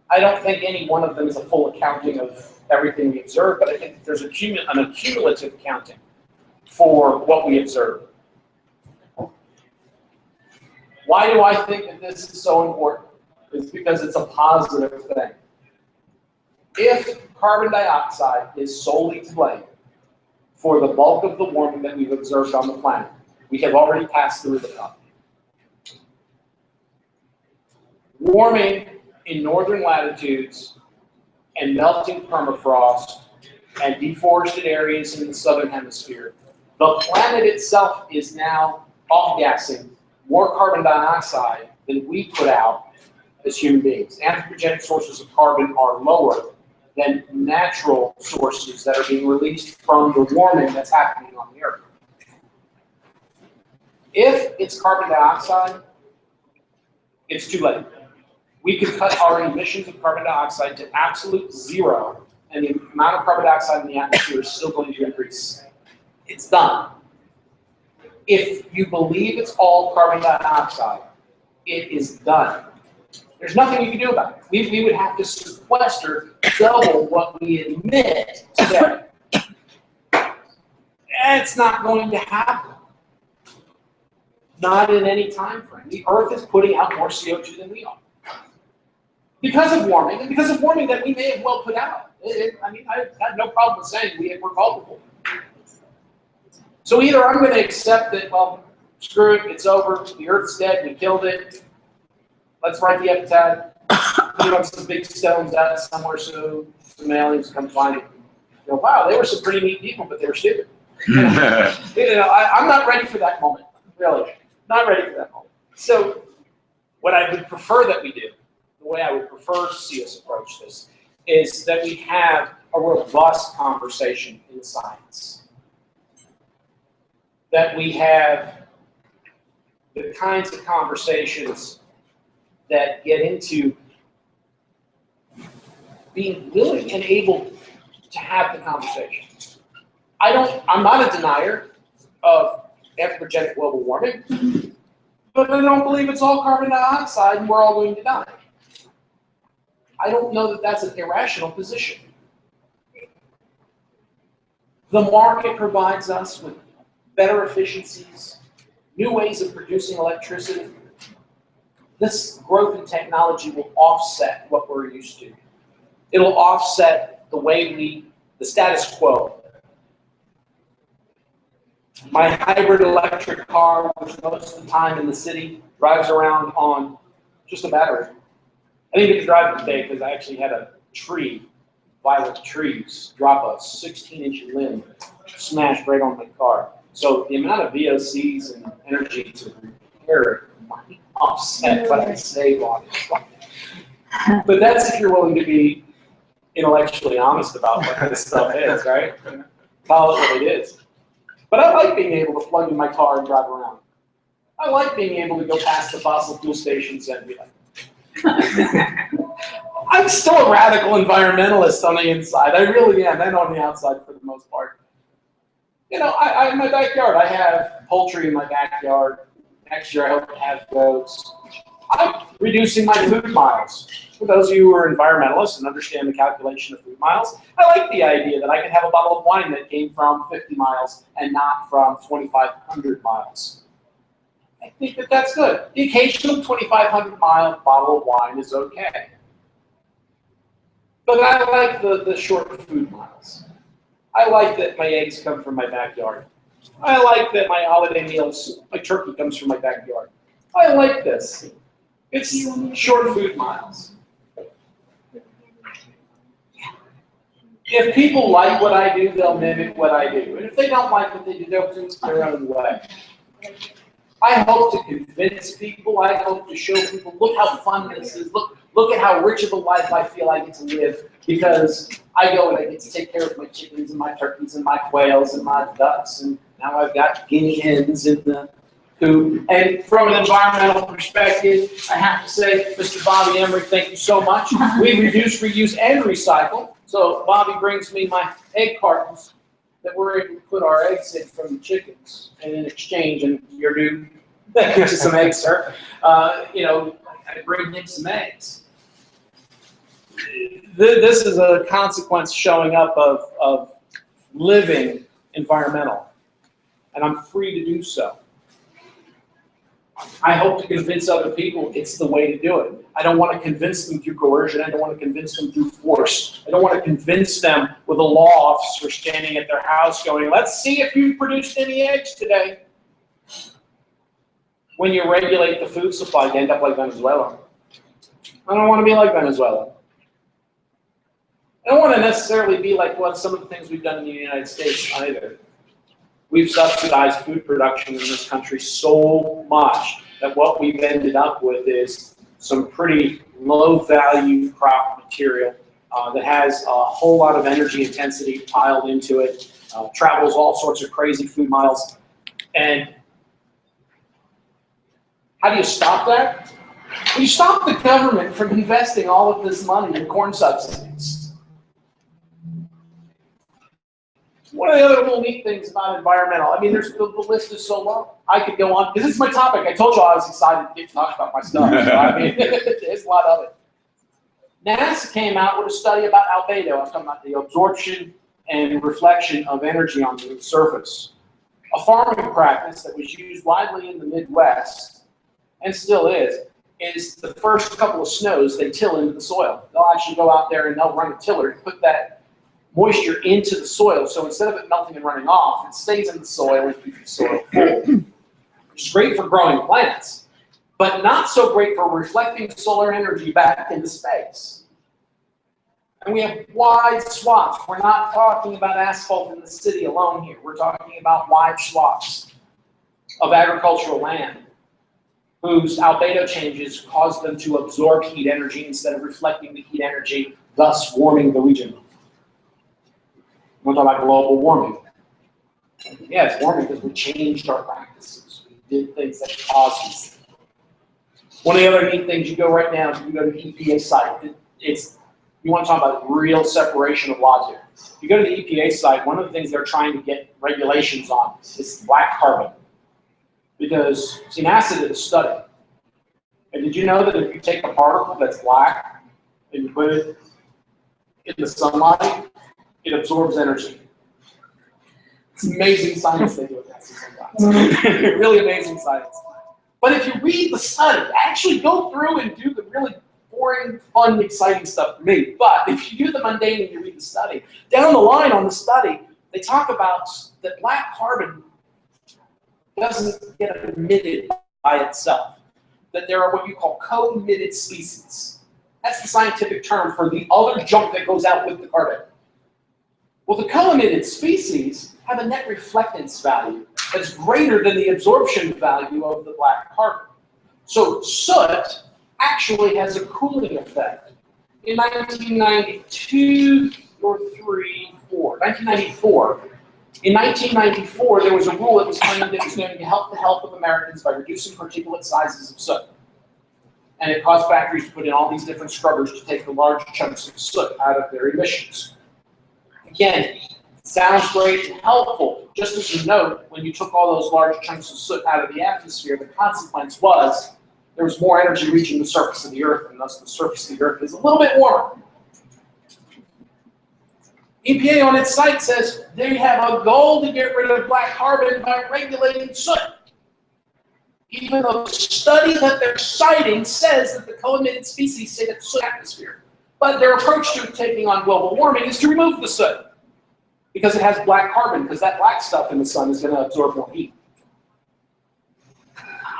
I don't think any one of them is a full accounting of everything we observe, but I think that there's an accumulative accounting for what we observe. Why do I think that this is so important? It's because it's a positive thing. If carbon dioxide is solely to blame for the bulk of the warming that we've observed on the planet, we have already passed through the top. Warming in northern latitudes and melting permafrost and deforested areas in the southern hemisphere, the planet itself is now off-gassing more carbon dioxide than we put out as human beings. Anthropogenic sources of carbon are lower than natural sources that are being released from the warming that's happening on the Earth. If it's carbon dioxide, it's too late. We could cut our emissions of carbon dioxide to absolute zero, and the amount of carbon dioxide in the atmosphere is still going to increase. It's done. If you believe it's all carbon dioxide, it is done. There's nothing you can do about it. We would have to sequester double what we emit today. It's not going to happen. Not in any time frame. The Earth is putting out more CO2 than we are. Because of warming, and because of warming that we may have well put out. I mean, I have no problem with saying we're culpable. So either I'm going to accept that, well, screw it, it's over, the Earth's dead, we killed it, let's write the epitaph, put it on some big stones out somewhere so some aliens come find it. You know, wow, they were some pretty neat people, but they were stupid. I'm not ready for that moment, really. Not ready for that moment. So what I would prefer that we do, the way I would prefer to see us approach this, is that we have a robust conversation in science. That we have the kinds of conversations that get into being willing and able to have the conversation. I'm not a denier of anthropogenic global warming, but I don't believe it's all carbon dioxide and we're all going to die. I don't know that that's an irrational position. The market provides us with better efficiencies, new ways of producing electricity. This growth in technology will offset what we're used to. It'll offset the way the status quo. My hybrid electric car, which most of the time in the city drives around on just a battery. I didn't get to drive it today because I actually had a tree, violent trees, drop a 16-inch limb, smashed right on my car. So the amount of VOCs and energy to repair it might offset what I save on it. But that's if you're willing to be intellectually honest about what this stuff is, right? Call it what it is. But I like being able to plug in my car and drive around. I like being able to go past the fossil fuel stations and be like, I'm still a radical environmentalist on the inside. I really am, and on the outside for the most part. You know, in my backyard, I have poultry in my backyard. Next year, I hope to have goats. I'm reducing my food miles. For those of you who are environmentalists and understand the calculation of food miles, I like the idea that I can have a bottle of wine that came from 50 miles and not from 2,500 miles. I think that that's good. The occasional 2,500-mile bottle of wine is okay. But I like the short food miles. I like that my eggs come from my backyard. I like that my holiday meals, my turkey comes from my backyard. I like this. It's short food miles. If people like what I do, they'll mimic what I do. And if they don't like what they do, they'll do their own way. I hope to convince people. I hope to show people, look how fun this is. Look at how rich of a life I feel I get to live because I go and I get to take care of my chickens and my turkeys and my quails and my ducks, and now I've got guinea hens in the And from an environmental perspective, I have to say, Mr. Bobby Emery, thank you so much. We reduce, reuse, and recycle. So Bobby brings me my egg cartons that we're able to put our eggs in from the chickens, and in exchange, and you're due some eggs, sir. You know, I bring him some eggs. This is a consequence showing up of living environmental, and I'm free to do so. I hope to convince other people it's the way to do it. I don't want to convince them through coercion. I don't want to convince them through force. I don't want to convince them with a law officer standing at their house going, let's see if you produced any eggs today. When you regulate the food supply, you end up like Venezuela. I don't want to be like Venezuela. I don't want to necessarily be like some of the things we've done in the United States either. We've subsidized food production in this country so much that what we've ended up with is some pretty low-value crop material that has a whole lot of energy intensity piled into it, travels all sorts of crazy food miles. And how do you stop that? Well, you stop the government from investing all of this money in corn subsidies. One of the other little neat things about environmental, I mean, the list is so long. I could go on, because this is my topic. I told you I was excited to get to talk about my stuff. So, I mean, there's a lot of it. NASA came out with a study about albedo. I'm talking about the absorption and reflection of energy on the surface. A farming practice that was used widely in the Midwest, and still is the first couple of snows they till into the soil. They'll actually go out there and they'll run a tiller and put that moisture into the soil, so instead of it melting and running off, it stays in the soil and keeps the soil full, which is great for growing plants, but not so great for reflecting solar energy back into space. And we have wide swaths. We're not talking about asphalt in the city alone here. We're talking about wide swaths of agricultural land whose albedo changes cause them to absorb heat energy instead of reflecting the heat energy, thus warming the region. We're talking about global warming. Yeah, it's warming because we changed our practices. We did things that caused these things. One of the other neat things, you go right now, you go to the EPA site. You want to talk about real separation of logic. If you go to the EPA site, one of the things they're trying to get regulations on is black carbon. Because, see, NASA did a study. And did you know that if you take a particle that's black and you put it in the sunlight, it absorbs energy? It's amazing science they do with NASA sometimes. Really amazing science. But if you read the study, actually go through and do the really boring, fun, exciting stuff for me. But if you do the mundane and you read the study, down the line on the study, they talk about that black carbon doesn't get emitted by itself. That there are what you call co-emitted species. That's the scientific term for the other junk that goes out with the carbon. Well, the co-emitted species have a net reflectance value that's greater than the absorption value of the black carbon. So soot actually has a cooling effect. In 1994, there was a rule that was claimed that it was going to help the health of Americans by reducing particulate sizes of soot. And it caused factories to put in all these different scrubbers to take the large chunks of soot out of their emissions. Again, sounds great and helpful. Just as a note, when you took all those large chunks of soot out of the atmosphere, the consequence was there was more energy reaching the surface of the Earth, and thus the surface of the Earth is a little bit warmer. EPA on its site says they have a goal to get rid of black carbon by regulating soot. Even though the study that they're citing says that the co-emitted species stay in the soot atmosphere. But their approach to taking on global warming is to remove the soot because it has black carbon, because that black stuff in the sun is going to absorb more heat.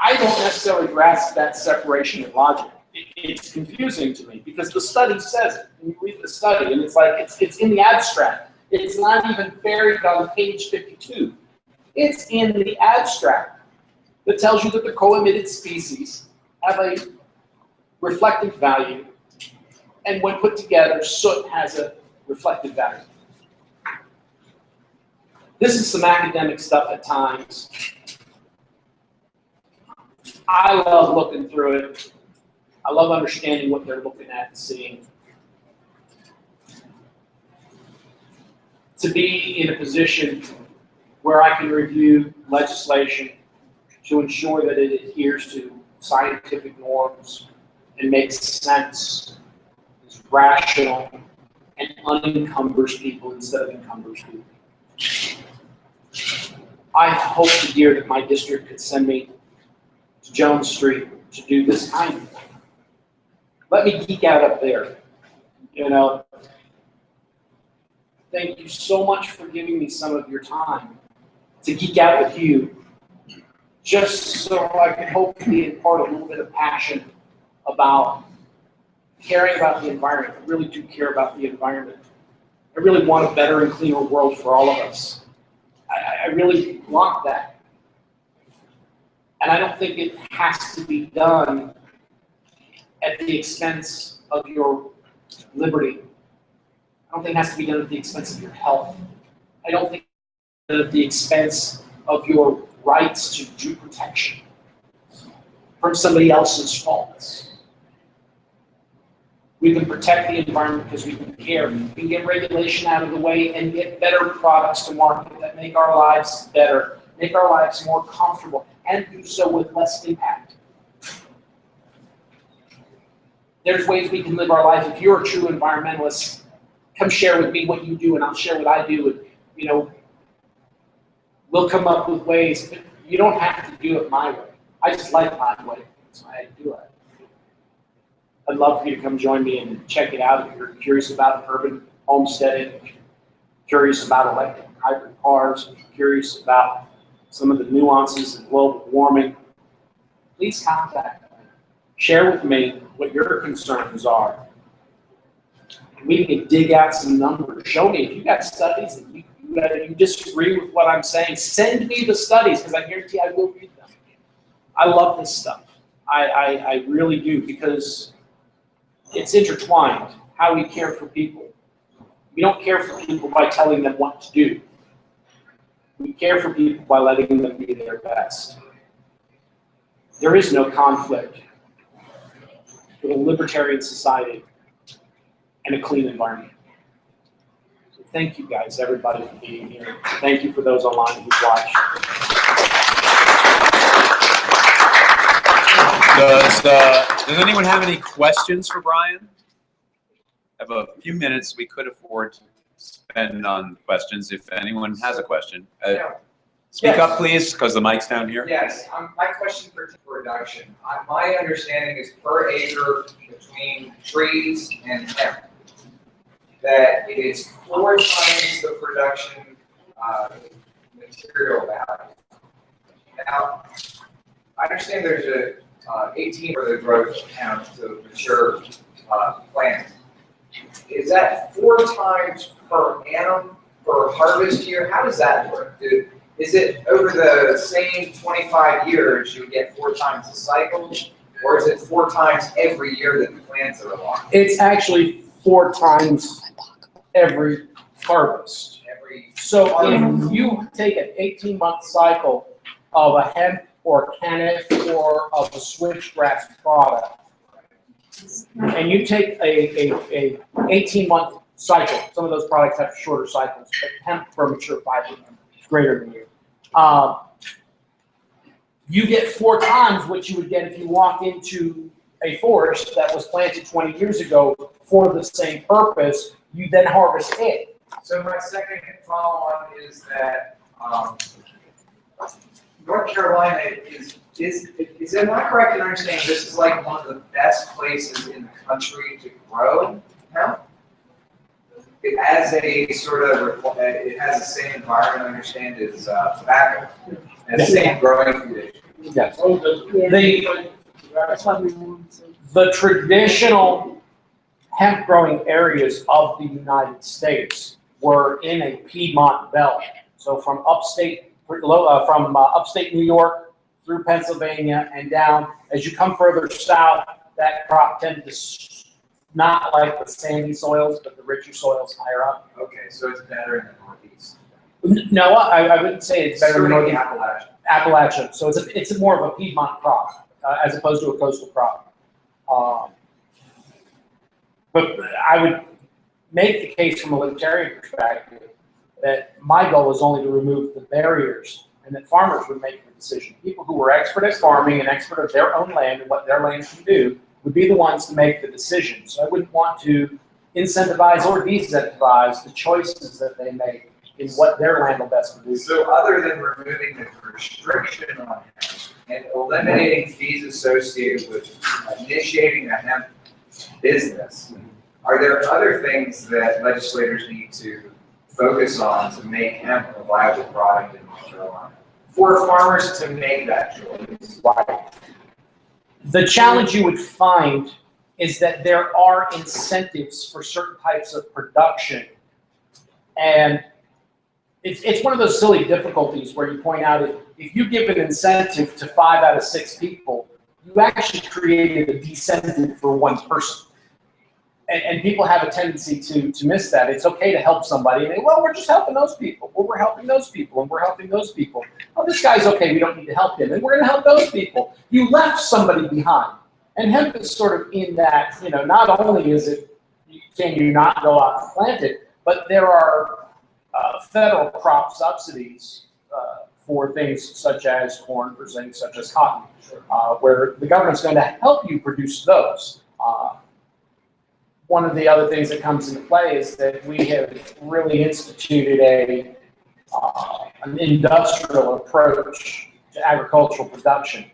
I don't necessarily grasp that separation in logic. It's confusing to me because the study says it. And you read the study and it's like it's in the abstract. It's not even buried on page 52. It's in the abstract that tells you that the co-emitted species have a reflective value, and when put together, soot has a reflective value. This is some academic stuff at times. I love looking through it. I love understanding what they're looking at and seeing. To be in a position where I can review legislation to ensure that it adheres to scientific norms and makes sense, is rational, and unencumbers people instead of encumbers people. I hope to dear that my district could send me to Jones Street to do this kind of thing. Let me geek out up there, you know. Thank you so much for giving me some of your time to geek out with you, just so I can hopefully impart a little bit of passion about caring about the environment. I really do care about the environment. I really want a better and cleaner world for all of us. I really want that. And I don't think it has to be done at the expense of your liberty. I don't think it has to be done at the expense of your health. I don't think at the expense of your rights to due protection from somebody else's faults. We can protect the environment because we can care. We can get regulation out of the way and get better products to market that make our lives better, make our lives more comfortable, and do so with less impact. There's ways we can live our life. If you're a true environmentalist, come share with me what you do, and I'll share what I do. And, you know, we'll come up with ways, but you don't have to do it my way. I just like my way. That's why I do it. I'd love for you to come join me and check it out if you're curious about urban homesteading, curious about electric and hybrid cars, curious about some of the nuances of global warming. Please contact me. Share with me what your concerns are. We can dig out some numbers. Show me if you got studies and you disagree with what I'm saying. Send me the studies, because I guarantee I will read them. I love this stuff. I really do, because it's intertwined, how we care for people. We don't care for people by telling them what to do. We care for people by letting them be their best. There is no conflict with a libertarian society and a clean environment. So thank you guys, everybody, for being here. Thank you for those online who watched. Does anyone have any questions for Brian? I have a few minutes we could afford to spend on questions if anyone has a question. Speak up, please, because the mic's down here. Yes, my question for reduction. My understanding is per acre between trees and hemp, that it is 4 times the production material value. Now, I understand there's a 18 for the growth count to mature plant. Is that 4 times per annum per harvest year? How does that work? Is it over the same 25 years you get 4 times the cycle, or is it 4 times every year that the plants are along? It's actually 4 times every harvest. So if you take an 18-month cycle of a hemp or a cannabis or of a switchgrass product, and you take a 18-month cycle, some of those products have shorter cycles, but hemp for mature fiber is greater than you. You get 4 times what you would get if you walk into a forest that was planted 20 years ago for the same purpose. You then harvest it. So my second follow-on is that North Carolina is am I correct in understanding this is like one of the best places in the country to grow hemp? It has a sort of, it has the same environment, I understand, as tobacco, and the same growing conditions. Yes. The traditional hemp growing areas of the United States were in a Piedmont belt. So from upstate New York through Pennsylvania and down. As you come further south, that crop tended to not like the sandy soils, but the richer soils higher up. Okay, so it's better in the Northeast. No, I wouldn't say it's better in the Northeast. Appalachia. Appalachia. So it's more of a Piedmont crop. as opposed to a coastal crop. But I would make the case from a libertarian perspective that my goal is only to remove the barriers, and that farmers would make the decision. People who are expert at farming and expert at their own land and what their land can do would be the ones to make the decision. So I wouldn't want to incentivize or disincentivize the choices that they make in what their land will best produce. So other than removing the restriction on hemp and eliminating fees associated with initiating a hemp business, are there other things that legislators need to focus on to make hemp a viable product in North Carolina for farmers to make that choice? Right. The challenge you would find is that there are incentives for certain types of production, and it's one of those silly difficulties where you point out if you give an incentive to 5 out of 6 people, you actually created a disincentive for one person. And people have a tendency to miss that. It's okay to help somebody, and well, we're just helping those people. Well, we're helping those people, and we're helping those people. Oh, this guy's okay, we don't need to help him, and we're going to help those people. You left somebody behind. And hemp is sort of in that, not only is it, can you not go out and plant it, but there are federal crop subsidies for things such as corn, for things such as cotton, where the government's going to help you produce those. One of the other things that comes into play is that we have really instituted an industrial approach to agricultural production,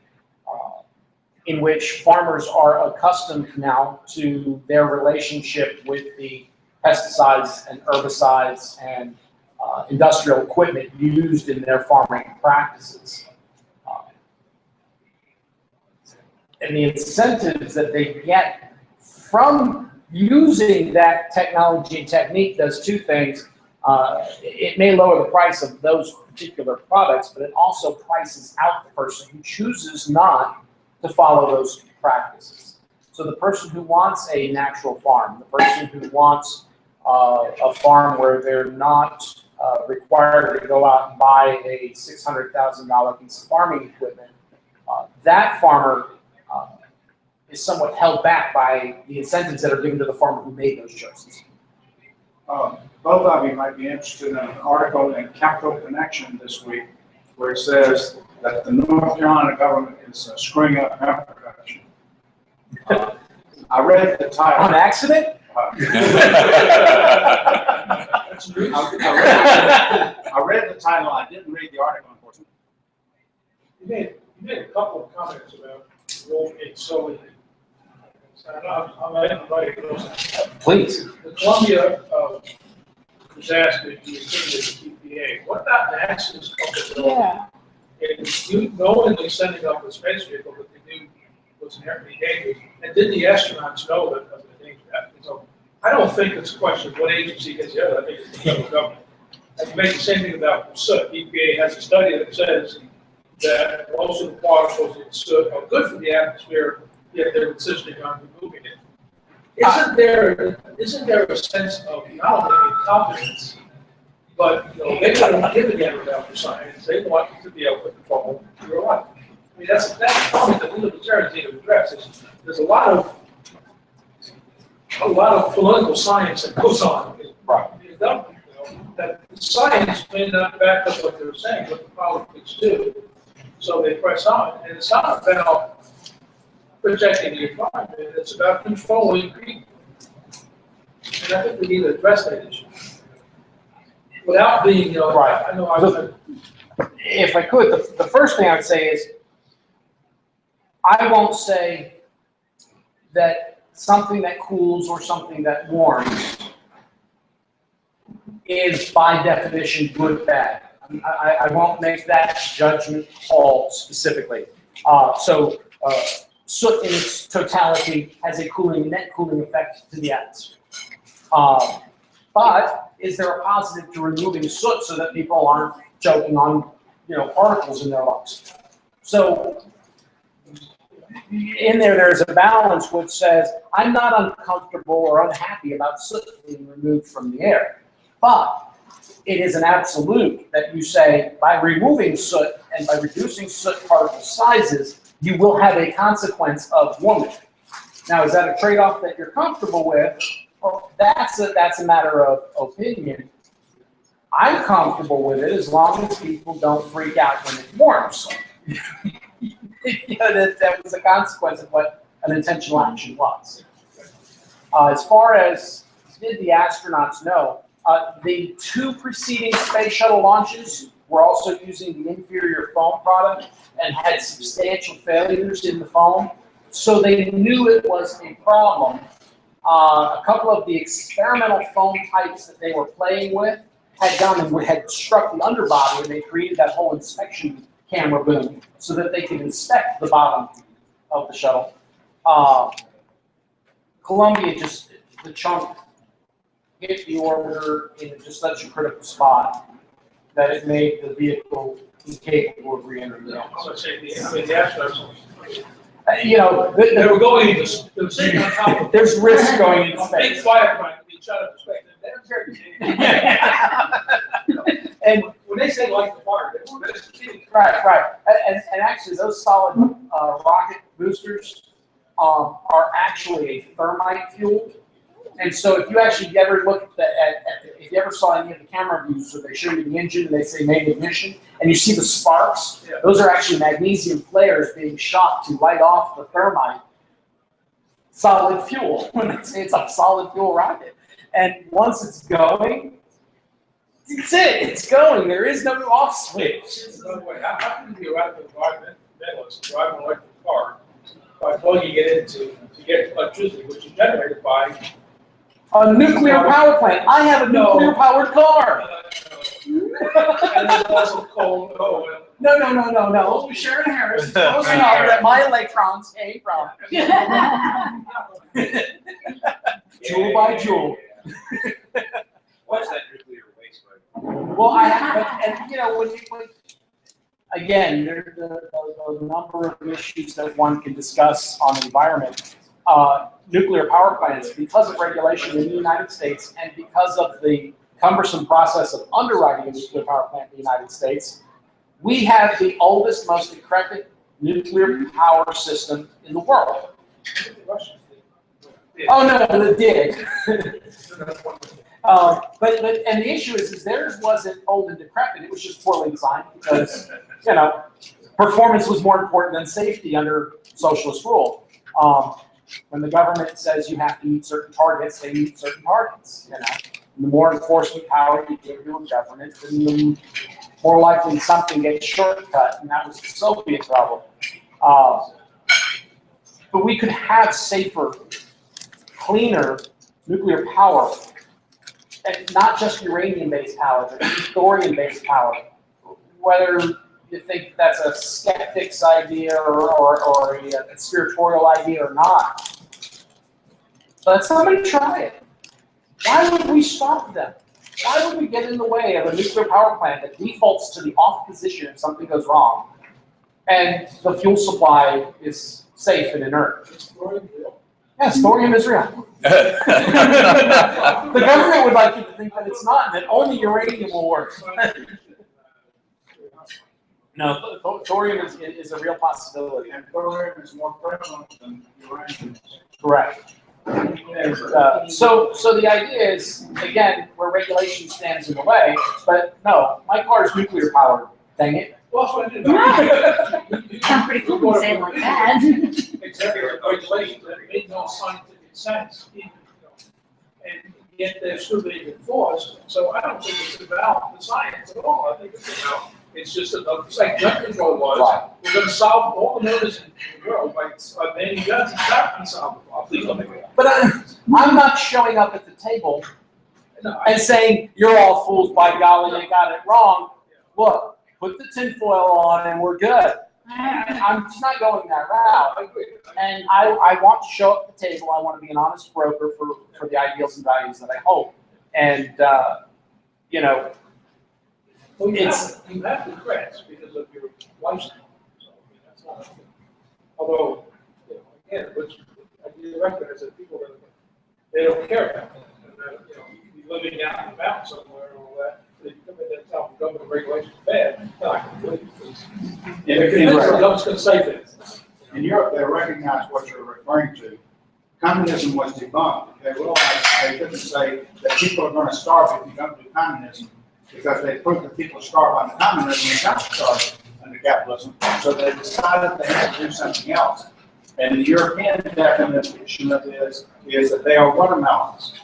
in which farmers are accustomed now to their relationship with the pesticides and herbicides and industrial equipment used in their farming practices. And the incentives that they get from using that technology and technique does two things. It may lower the price of those particular products, but it also prices out the person who chooses not to follow those practices. So the person who wants a natural farm, the person who wants a farm where they're not required to go out and buy a $600,000 piece of farming equipment, that farmer is somewhat held back by the incentives that are given to the farmer who made those choices. Both of you might be interested in an article in Capital Connection this week where it says that the North Carolina government is screwing up hemp production. I read the title. On accident? I read the title. I didn't read the article, unfortunately. You made a couple of comments about role being solely. I'm everybody knows that. Please. The Columbia disaster, you attended the EPA. What about NASA's company? Yeah. And you knowingly sending up a space vehicle that they knew was inherently dangerous, and did the astronauts know that of the danger? So I don't think it's a question of what agency gets the other. I think it's the federal government. And you make the same thing about soot. EPA has a study that says that most of the particles in soot are good for the atmosphere, yet they're insisting on removing it. Isn't there a sense of not only incompetence, but they don't give a damn about the science. They want to be able to control your life. I mean, that's the problem that we libertarians need to address. There's a lot of political science that goes on. Right. That science may not back up what they're saying, but the politics do. So they press on, and it's not about protecting the environment. It's about controlling people. And I think we need to address that issue without being, Right. I know I was. If I could, the first thing I would say is, I won't say that something that cools or something that warms is by definition good, bad. I won't make that judgment call specifically. Soot in its totality has a net cooling effect to the atmosphere. But is there a positive to removing soot so that people aren't choking on, particles in their lungs? So in there's a balance which says, I'm not uncomfortable or unhappy about soot being removed from the air. But it is an absolute that you say, by removing soot and by reducing soot particle sizes, you will have a consequence of warming. Now, is that a trade-off that you're comfortable with? Well, that's a matter of opinion. I'm comfortable with it as long as people don't freak out when it warms. That was a consequence of what an intentional action was. As far as did the astronauts know, the 2 preceding space shuttle launches were also using the inferior foam product and had substantial failures in the foam. So they knew it was a problem. A couple of the experimental foam types that they were playing with had struck the underbody, and they created that whole inspection camera boom so that they could inspect the bottom of the shuttle. Columbia the chunk hit the orbiter in just such a critical spot that it made the vehicle incapable of re-entering. I'm gonna say the astronauts. They were going into, they were sitting on top of. There's risk going into a big space. firefighter being shot up in space. And when they say like the fire, they were just kidding. right. And actually, those solid rocket boosters are actually a thermite fuel. And so if you actually ever look if you ever saw any of the camera views where they show you the engine and they say main ignition, and you see the sparks, those are actually magnesium flares being shot to light off the thermite solid fuel. When they say it's a solid fuel rocket. And once it's going, that's it. It's going. There is no off switch. By the way, how can you be a radical environmentalist driving an electric car by plugging it into to get electricity, which is generated by a nuclear power plant? I have a nuclear powered car. and then also coal and oil. No. Sharon Harris is close enough that my electrons came from. Joule by joule. What's that nuclear waste? Well, again, there's a number of issues that one can discuss on the environment. Nuclear power plants, because of regulation in the United States and because of the cumbersome process of underwriting a nuclear power plant in the United States, we have the oldest, most decrepit nuclear power system in the world. Oh, no, it did. And the issue is theirs wasn't old and decrepit, it was just poorly designed because, performance was more important than safety under socialist rule. When the government says you have to meet certain targets, they meet certain targets, And the more enforcement power you give to a government, then the more likely something gets shortcut, and that was the Soviet problem. But we could have safer, cleaner nuclear power, and not just uranium-based power, but thorium-based power. Whether you think that's a skeptic's idea or a conspiratorial idea or not, let somebody try it. Why would we stop them? Why would we get in the way of a nuclear power plant that defaults to the off position if something goes wrong, and the fuel supply is safe and inert? Yes, thorium is real. The government would like you to think that it's not, and that only uranium will work. No, thorium is a real possibility. And thorium is more prevalent than uranium. Correct. And, so the idea is, again, where regulation stands in the way, but no, my car is nuclear powered, dang it. Well, that's what I did. Sounds pretty cool when you say it like that. Exactly, regulations that made no scientific sense, and yet they're still being enforced. So I don't think it's about the science at all. I think it's just it's like gun control was. Right. We're going to solve all the murders in the world by banning guns. It's not unsolvable. Please don't make me laugh. But I'm not showing up at the table No, and saying, you're all fools, by golly, they got it wrong. Look, put the tinfoil on and we're good. I'm just not going that route. I agree. And I want to show up at the table. I want to be an honest broker for the ideals and values that I hold. And, Well, you It's- have the creds because of your lifestyle. So, I mean, that's not, although, again, which I do recognize that people are, they don't care about that. And, you be living out in the mountain somewhere and all that, so you come in and tell them government regulations are bad, no, I can believe it. Yeah, The government's gonna say things. in Europe, they recognized what you're referring to. Communism was debunked. They realized they couldn't say that people are going to starve if you don't do communism, because they proved that people starve under communism and don't starve under capitalism. So they decided they had to do something else. And the European definition of this is that they are watermelons.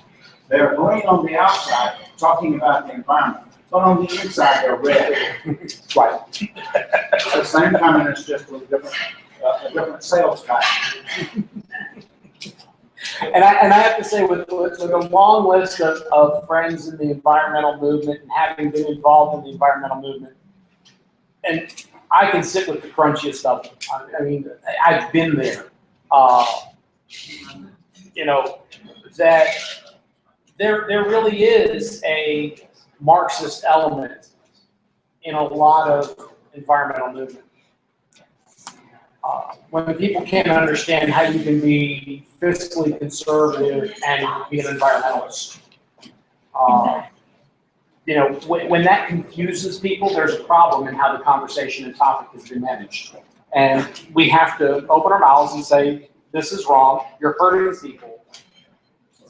They are green on the outside, talking about the environment, but on the inside they're red. Right. The same communist, just with a different sales guy. And I have to say, with a long list of friends in the environmental movement and having been involved in the environmental movement, and I can sit with the crunchiest of them. I mean, I've been there. You know, that there really is a Marxist element in a lot of environmental movement. When people can't understand how you can be fiscally conservative and be an environmentalist. You know, when that confuses people, there's a problem in how the conversation and topic has been managed. And we have to open our mouths and say, this is wrong, you're hurting people.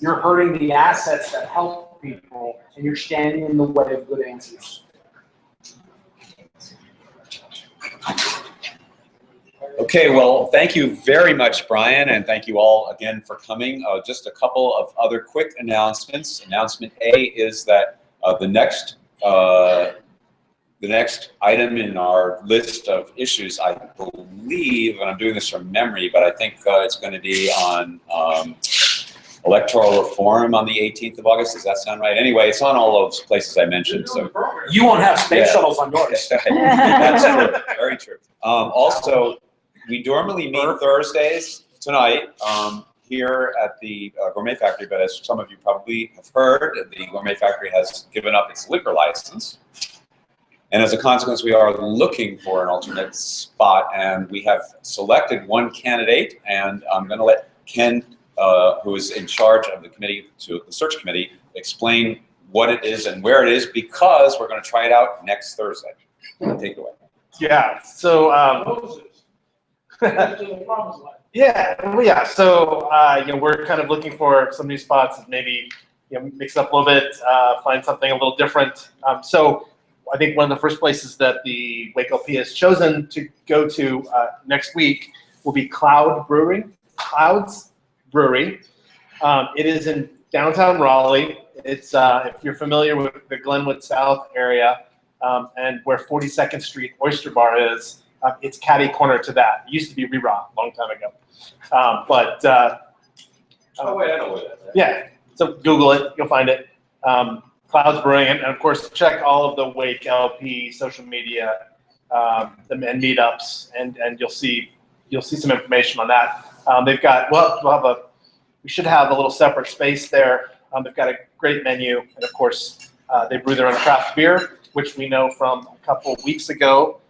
You're hurting the assets that help people, and you're standing in the way of good answers. Okay, well, thank you very much, Brian, and thank you all again for coming. Just a couple of other quick announcements. Announcement A is that the next item in our list of issues, I believe, and I'm doing this from memory, but I think it's going to be on Electoral Reform on the 18th of August. Does that sound right? Anyway, it's on all those places I mentioned. So You won't have space Yeah. shuttles on yours. That's true. Very true. Also, we normally meet Thursdays tonight here at the Gourmet Factory, but as some of you probably have heard, the Gourmet Factory has given up its liquor license. And as a consequence, we are looking for an alternate spot, and we have selected one candidate, and I'm going to let Ken, who is in charge of the committee, the search committee, explain what it is and where it is, because we're going to try it out next Thursday. Take it away. Yeah, so, yeah, so, you know, we're kind of looking for some new spots, maybe, you know, mix it up a little bit, find something a little different. So I think one of the first places that the WakeLP has chosen to go to next week will be Cloud's Brewery. It is in downtown Raleigh. It's, if you're familiar with the Glenwood South area, and where 42nd Street Oyster Bar is, it's catty corner to that. It used to be Rerah a long time ago. Oh, wait, I know where that is. Yeah, so Google it, you'll find it. Cloud's Brewing, and of course, check all of the WakeLP social media and meetups, and you'll see some information on that. They've got, we should have a little separate space there. They've got a great menu, and of course, they brew their own craft beer, which we know from a couple of weeks ago.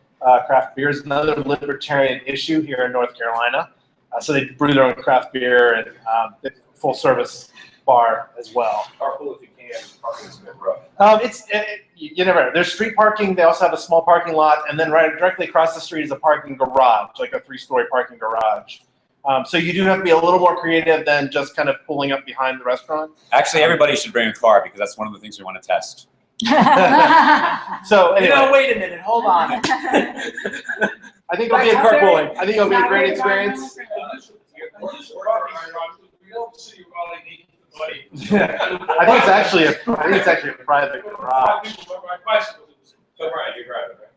Craft beer is another libertarian issue here in North Carolina. So they brew their own craft beer and full service bar as well. Carpool if you can, parking's a bit rough. You never know. There's street parking. They also have a small parking lot, and then directly across the street is a parking garage, like a 3-story parking garage. So you do have to be a little more creative than just kind of pulling up behind the restaurant. Actually, everybody should bring a car, because that's one of the things we want to test. So anyway, No, wait a minute, hold on. I think it'll be a carpooling. I think it'll be a great experience. We don't see Raleigh needing the money. I think it's actually a private garage. My bicycle is- So Brian, you're driving, right?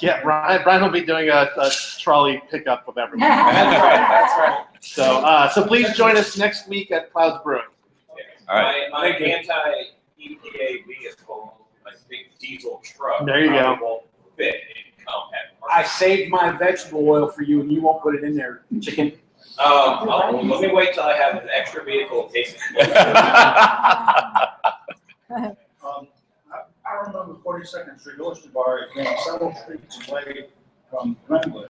Yeah, Brian will be doing a trolley pickup of everyone. That's right. So please join us next week at Cloud's Brewing. All right. My anti-EPA vehicle, my big diesel truck. There you go. probably won't fit in compact. I saved my vegetable oil for you, and you won't put it in there, chicken. Let me wait till I have an extra vehicle in case. I remember 42nd Street Oyster Bar is being several streets away from Glenwood.